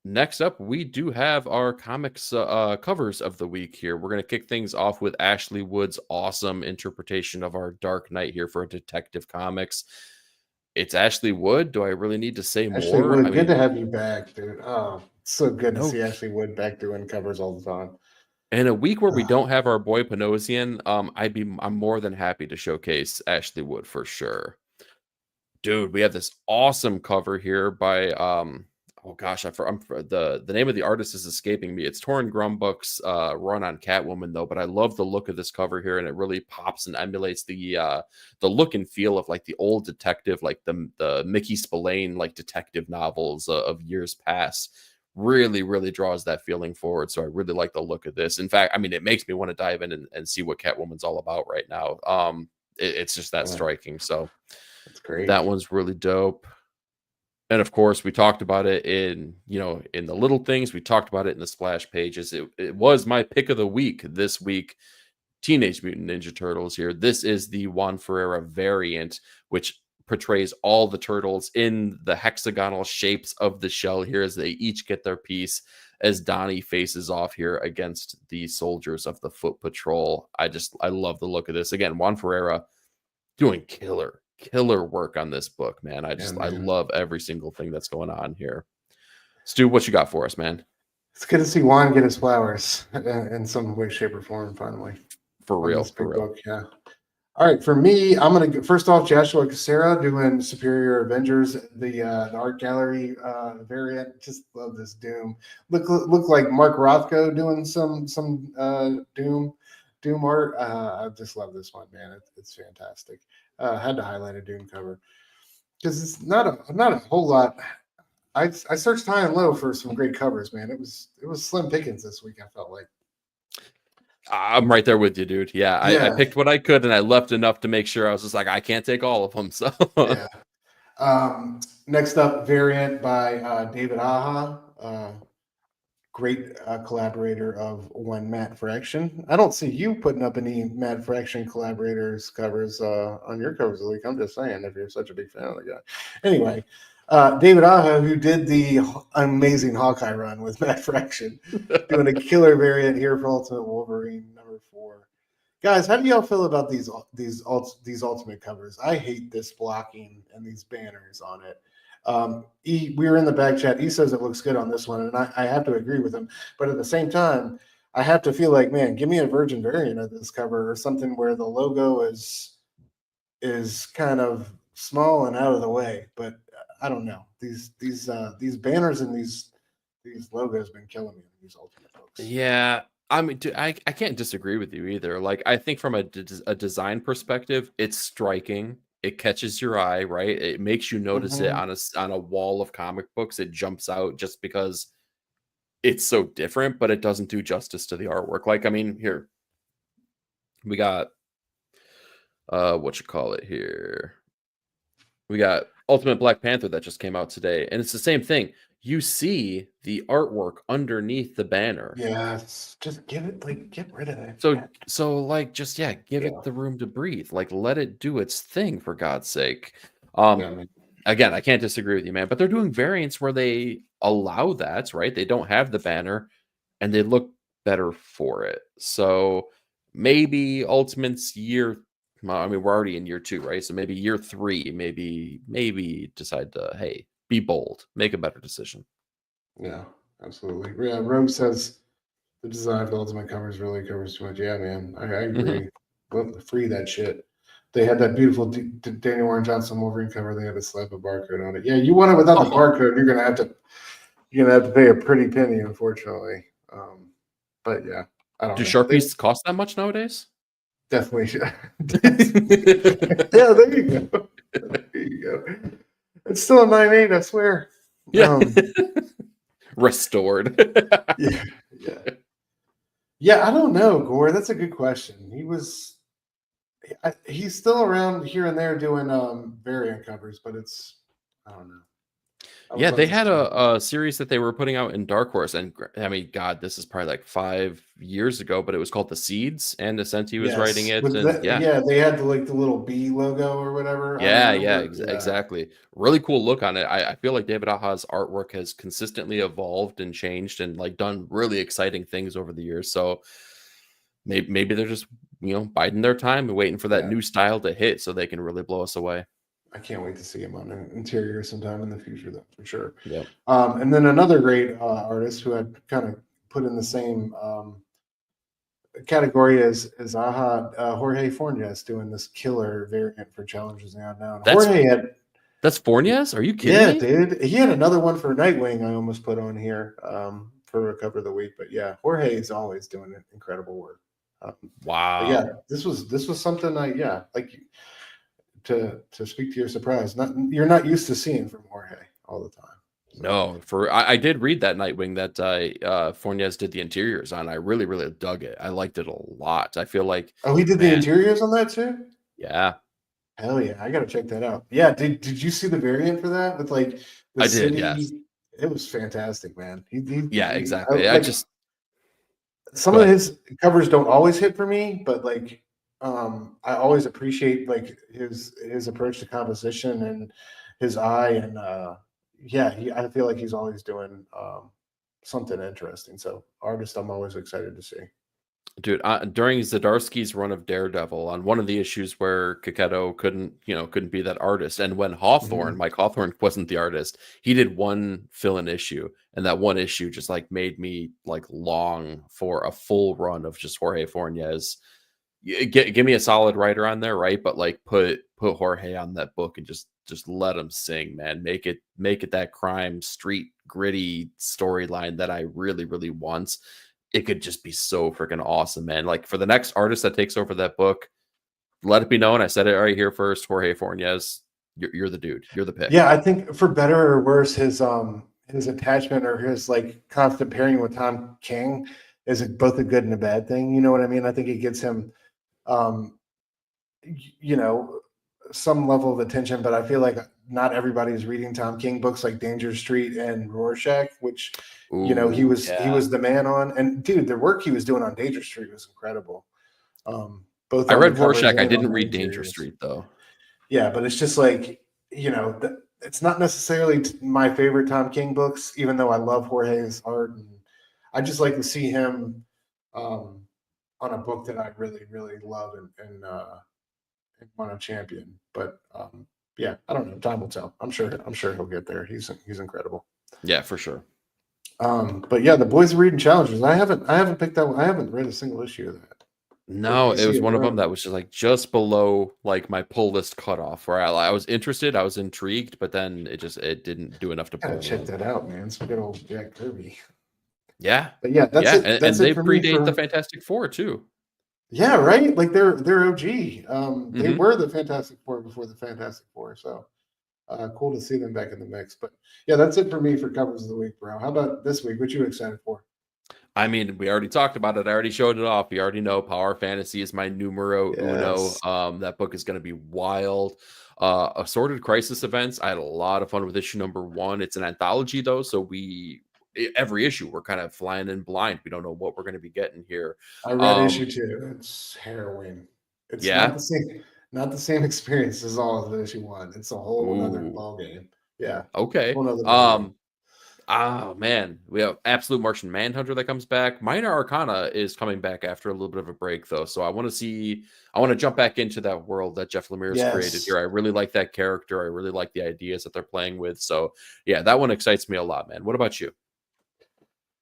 Next up, we do have our comics covers of the week here. We're going to kick things off with Ashley Wood's awesome interpretation of our Dark Knight here for Detective Comics. It's Ashley Wood. Do I really need to say Ashley more? Wood, good to have you back, dude. Oh, so good to see Ashley Wood back doing covers all the time. In a week where we don't have our boy Panosian, I'm more than happy to showcase Ashley Wood for sure. Dude, we have this awesome cover here by oh gosh, the name of the artist is escaping me. It's Torrin Grumbuck's run on Catwoman, though. But I love the look of this cover here, and it really pops and emulates the look and feel of like the old detective, like the Mickey Spillane like detective novels of years past. Really, really draws that feeling forward. So I really like the look of this. In fact, I mean, it makes me want to dive in and see what Catwoman's all about right now. It's just that striking. So that's great. That one's really dope. And of course, we talked about it in the little things. We talked about it in the splash pages. It was my pick of the week this week. Teenage Mutant Ninja Turtles here. This is the Juan Ferreira variant, which portrays all the turtles in the hexagonal shapes of the shell here as they each get their piece as Donnie faces off here against the soldiers of the Foot Patrol. I love the look of this. Again, Juan Ferreira doing killer work on this book, man. I love every single thing that's going on here. Stu, what you got for us, man? It's good to see Juan get his flowers in some way, shape, or form finally. For real. Book, yeah. All right, for me, I'm gonna go, first off, Joshua Cassera doing Superior Avengers, the art gallery variant. Just love this Doom. Look like Mark Rothko doing some Doom art. I just love this one, man. It's fantastic. Had to highlight a Doom cover because it's not a whole lot. I searched high and low for some great covers, man. It was slim pickings this week. I felt like. I'm right there with you, dude. Yeah, I Yeah. picked what I could and I left enough to make sure. I was just like, I can't take all of them. So Yeah. Next up, variant by David Aha. Great collaborator of One Matt Fraction. I don't see you putting up any Matt Fraction collaborators covers on your covers of the week. I'm just saying, if you're such a big fan of the guy. Anyway, David Aha, who did the amazing Hawkeye run with Matt Fraction, doing a killer variant here for Ultimate Wolverine #4. Guys, how do y'all feel about these Ultimate covers? I hate this blocking and these banners on it. We were in the back chat. He says it looks good on this one, and I have to agree with him. But at the same time, I have to feel like, man, give me a virgin variant of this cover or something where the logo is kind of small and out of the way. But I don't know. These banners and these logos have been killing me. These Ultimate folks. yeah, I mean, I can't disagree with you either. Like, I think from a design perspective, it's striking. It catches your eye, right? It makes you notice it on a wall of comic books. It jumps out just because it's so different, but it doesn't do justice to the artwork. Like, I mean, here we got what you call it here. We got Ultimate Black Panther that just came out today, and it's the same thing. You see the artwork underneath the banner. Yes, just give it, like, get rid of it. So like, just give it the room to breathe. Like, let it do its thing, for God's sake. Again, I can't disagree with you, man. But they're doing variants where they allow that, right? They don't have the banner, and they look better for it. So maybe Ultimate's year. Well, I mean, we're already in year 2, right? So maybe year 3, maybe decide to, hey, be bold, make a better decision. Yeah, absolutely. Yeah, Rogue says the design of the Ultimate covers really covers too much. Yeah, man, I agree. Free that shit. They had that beautiful Daniel Warren Johnson Wolverine cover. They had to slap a barcode on it. Yeah, you want it without the barcode, you're gonna have to pay a pretty penny, unfortunately. But yeah, I don't Do know. Sharpies cost that much nowadays? Definitely. Yeah, there you go. There you go. It's still a 9.8, I swear. Yeah. Restored. Yeah, I don't know, Gore. That's a good question. He's still around here and there doing variant covers, but I don't know. Yeah, they had a series that they were putting out in Dark Horse, and I mean, God, this is probably like 5 years ago, but it was called The Seeds, and Ascenti was writing it. And yeah, they had the little B logo or whatever. Exactly. Really cool look on it. I feel like David Aha's artwork has consistently evolved and changed and like done really exciting things over the years. So maybe they're just biding their time and waiting for that new style to hit so they can really blow us away. I can't wait to see him on an interior sometime in the future, though, for sure. Yep. And then another great artist who I'd kind of put in the same category as Aha, Jorge Fornes, doing this killer variant for Challenges the Unknown. That's Fornes? Are you kidding me? Dude. He had another one for Nightwing I almost put on here for a cover of the week. But yeah, Jorge is always doing incredible work. Wow. Yeah, this was something to speak to your surprise. You're not used to seeing from Jorge all the time. So. No, I did read that Nightwing that Fornes did the interiors on. I really, really dug it. I liked it a lot. I feel like he did the interiors on that too? Yeah. Hell yeah, I gotta check that out. Yeah, did you see the variant for that with like the I city? did, yes. It was fantastic, man. Exactly. Some of his covers don't always hit for me, but like I always appreciate like his approach to composition and his eye, and I feel like he's always doing something interesting. So artist, I'm always excited to see. Dude, during Zdarsky's run of Daredevil, on one of the issues where Kaketto couldn't be that artist, and when Mike Hawthorne wasn't the artist, he did one fill-in issue, and that one issue just like made me like long for a full run of just Jorge Fornes give me a solid writer on there, right? But like put Jorge on that book and just let him sing, man. Make it that crime street gritty storyline that I really, really want. It could just be so freaking awesome, man. Like for the next artist that takes over that book, let it be known. I said it right here first. Jorge Fornes, you're the dude. You're the pick. Yeah, I think for better or worse, his attachment or his like constant pairing with Tom King is both a good and a bad thing. You know what I mean? I think it gets him, you know, some level of attention, but I feel like not everybody's reading Tom King books like Danger Street and Rorschach, which you know he was the man on. And dude, the work he was doing on Danger Street was incredible. Both I on read the covers Rorschach. I and didn't on the read Danger interiors. Street though. Yeah, but it's just like, you know, it's not necessarily my favorite Tom King books, even though I love Jorge's art, and I just like to see him on a book that I really, really love and want to champion. But yeah, I don't know. Time will tell. I'm sure he'll get there. He's incredible. Yeah, for sure. But yeah, the Boys Are Reading Challenges. I haven't picked that one. I haven't read a single issue of that. No, it was DC one of them Run. that was just below like my pull list cutoff, where I was interested, I was intrigued, but then it didn't do enough to pull Gotta me check in. that out, man. Some good old Jack Kirby. Yeah, But yeah, that's it. and That's they it for me. predate the Fantastic Four too. Yeah, right. Like they're OG. They Mhm. were the Fantastic Four before the Fantastic Four. So cool to see them back in the mix. But yeah, that's it for me for covers of the week, bro. How about this week? What you excited for? I mean, we already talked about it. I already showed it off. You already know Power Fantasy is my numero uno. Yes. That book is going to be wild. Assorted Crisis Events. I had a lot of fun with issue number 1. It's an anthology though, so every issue we're kind of flying in blind. We don't know what we're going to be getting here. I read issue 2. It's harrowing. It's Yeah. not the same experience as all of issue 1. It's a whole other Ooh. ball game. Yeah. Okay. Whole other ball game. Oh man, we have Absolute Martian Manhunter that comes back. Minor Arcana is coming back after a little bit of a break though, so I want to jump back into that world that Jeff Lemire's created Yes. here. I really like that character. I really like the ideas that they're playing with. So yeah, that one excites me a lot, man. What about you?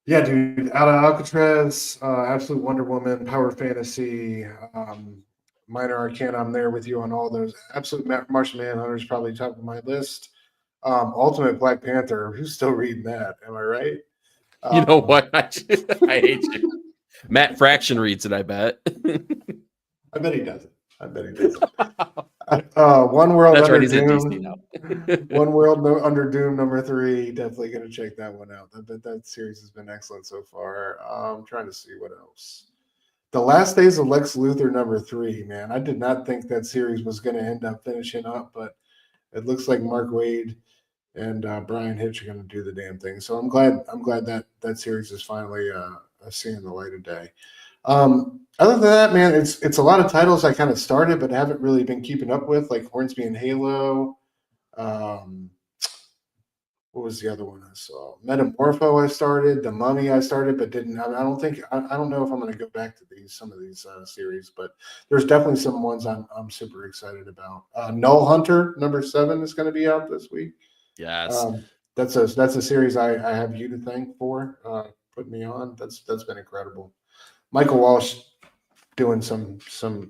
Yeah, dude. Out of Alcatraz, Absolute Wonder Woman, Power Fantasy, Minor Arcana. I'm there with you on all those. Absolute Martian Manhunter is probably top of my list. Ultimate Black Panther. Who's still reading that? Am I right? You know what? I hate you. Matt Fraction reads it, I bet. I bet he doesn't. One World That's Under right. He's at DC Doom. now. One World Under Doom number 3. Definitely going to check that one out. That series has been excellent so far. I'm trying to see what else. The Last Days of Lex Luthor number 3. Man, I did not think that series was going to end up finishing up, but it looks like Mark Waid and Brian Hitch are going to do the damn thing. So I'm glad that series is finally seeing the light of day. Other than that, man, it's a lot of titles I kind of started but haven't really been keeping up with, like Hornsby and Halo. What was the other one I saw? Metamorpho I started, The Mummy I started but didn't. I don't know if I'm going to go back to some of these series, but there's definitely some ones I'm super excited about. Null Hunter number 7 is going to be out this week. Yes. That's a series I have you to thank for putting me on. That's been incredible. Michael Walsh doing some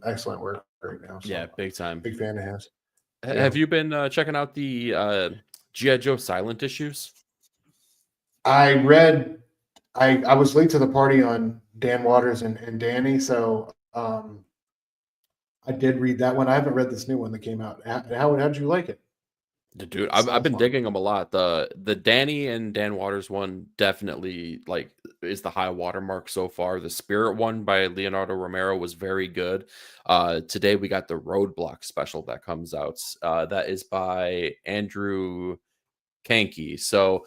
excellent work right now. So Yeah, big time. big fan of his. Have you been checking out the G.I. Joe silent issues? I was late to the party on Dan Waters and Danny, so I did read that one. I haven't read this new one that came out. How did you like it? Dude, I've been digging them a lot. The Danny and Dan Waters one definitely like is the high watermark so far. The Spirit one by Leonardo Romero was very good. Today we got the Roadblock special that comes out. That is by Andrew Kanke. So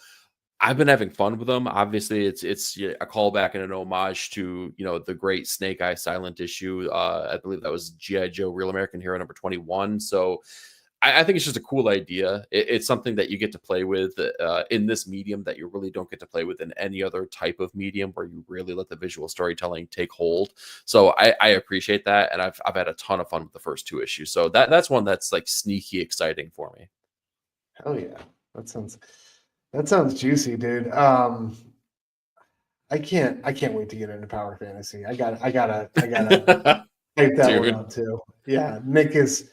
I've been having fun with them. Obviously, it's a callback and an homage to the great Snake Eye silent issue. I believe that was G.I. Joe Real American Hero number 21. So I think it's just a cool idea. It's something that you get to play with in this medium that you really don't get to play with in any other type of medium where you really let the visual storytelling take hold. So I appreciate that, and I've had a ton of fun with the first 2 issues. So that's one that's like sneaky exciting for me. Hell yeah, that sounds juicy, dude. I can't wait to get into Power Fantasy. I gotta Hype that one Dude. up too. Yeah, Nick is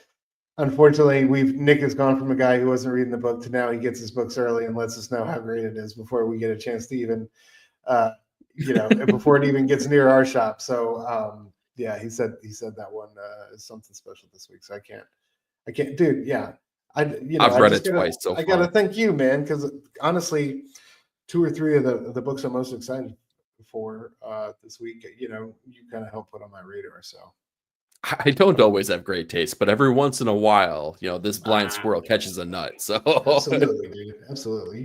unfortunately Nick has gone from a guy who wasn't reading the book to now he gets his books early and lets us know how great it is before we get a chance to even before it even gets near our shop. So yeah, he said that one is something special this week. So I can't, dude. Yeah, I've read it twice so I far. gotta thank you, man, because honestly, 2 or 3 of the books I'm most excited for this week, you kind of helped put on my radar. So I don't always have great taste, but every once in a while, this blind squirrel catches a nut. So absolutely, dude, absolutely.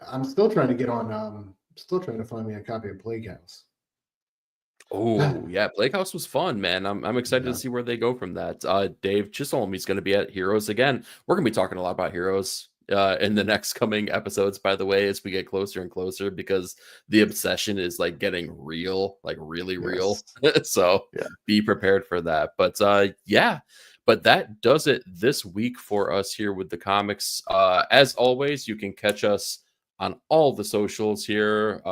I'm still trying to get on. Still trying to find me a copy of Plague House. Oh yeah, Plague House was fun, man. I'm excited to see where they go from that. Dave Chisholm, he's going to be at Heroes again. We're going to be talking a lot about Heroes in the next coming episodes, by the way, as we get closer and closer, because the obsession is like getting real, like really real. So be prepared for that. But but that does it this week for us here with the comics. As always, you can catch us on all the socials here.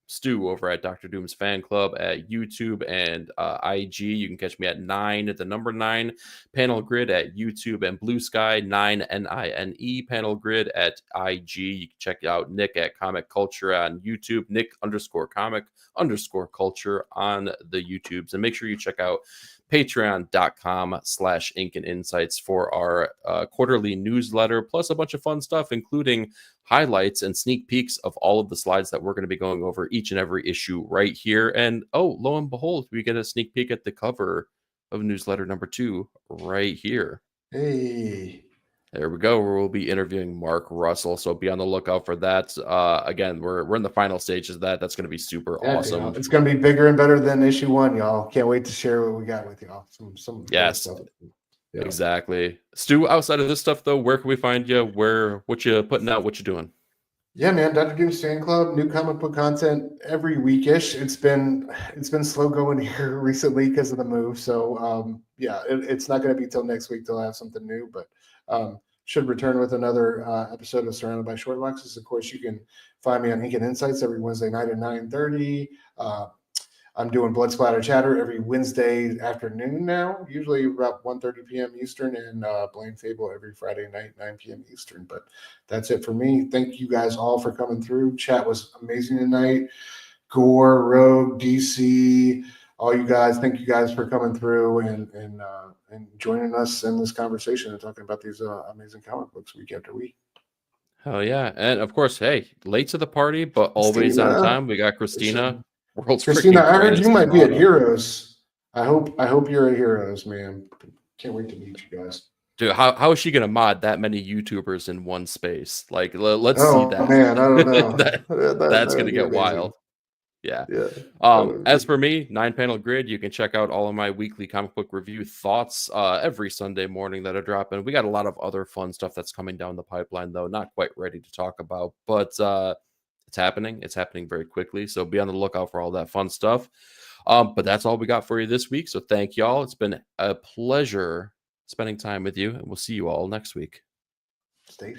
Stu over at Dr. Doom's Fan Club at YouTube and IG. You can catch me at 9 at the number 9 Panel Grid at YouTube and Blue Sky 9 NINE Panel Grid at IG. You can check out Nick at Comic Culture on YouTube, Nick_comic_culture on the YouTubes, and make sure you check out patreon.com/ink and insights for our quarterly newsletter, plus a bunch of fun stuff, including highlights and sneak peeks of all of the slides that we're going to be going over each and every issue right here. And lo and behold, we get a sneak peek at the cover of newsletter number 2 right here. Hey, there we go. We'll be interviewing Mark Russell, so be on the lookout for that. Again, we're in the final stages of that. That's going to be super awesome. Dude, it's going to be bigger and better than issue 1, y'all. Can't wait to share what we got with y'all. Some stuff. Yeah. Exactly. Stu, outside of this stuff though, where can we find you? What you putting out? What you doing? Yeah, man. Dr. Doom's Fan Club, new comic book content every weekish. It's been slow going here recently because of the move. So it's not going to be till next week till I have something new, but should return with another episode of Surrounded by Short Boxes. Of course, you can find me on Ink and Insights every Wednesday night at 9:30. I'm doing Blood Splatter Chatter every Wednesday afternoon now, usually about 1:30 p.m. Eastern, and Blame Fable every Friday night, 9 p.m. Eastern. But that's it for me. Thank you guys all for coming through. Chat was amazing tonight. Gore, Rogue, DC, all you guys, thank you guys for coming through and joining us in this conversation and talking about these amazing comic books week after week. Hell yeah. And of course, hey, late to the party, but always on time. We got Christina. Christina, I heard you might be at Heroes. I hope you're at Heroes, man. Can't wait to meet you guys. Dude, how is she gonna mod that many YouTubers in one space? Like, let's see that. Man, I don't know. That's gonna get wild. Yeah. As for me, 9-panel grid, you can check out all of my weekly comic book review thoughts every Sunday morning that are dropping. We got a lot of other fun stuff that's coming down the pipeline, though, not quite ready to talk about, but it's happening. It's happening very quickly. So be on the lookout for all that fun stuff. But that's all we got for you this week. So thank y'all. It's been a pleasure spending time with you, and we'll see you all next week. Stay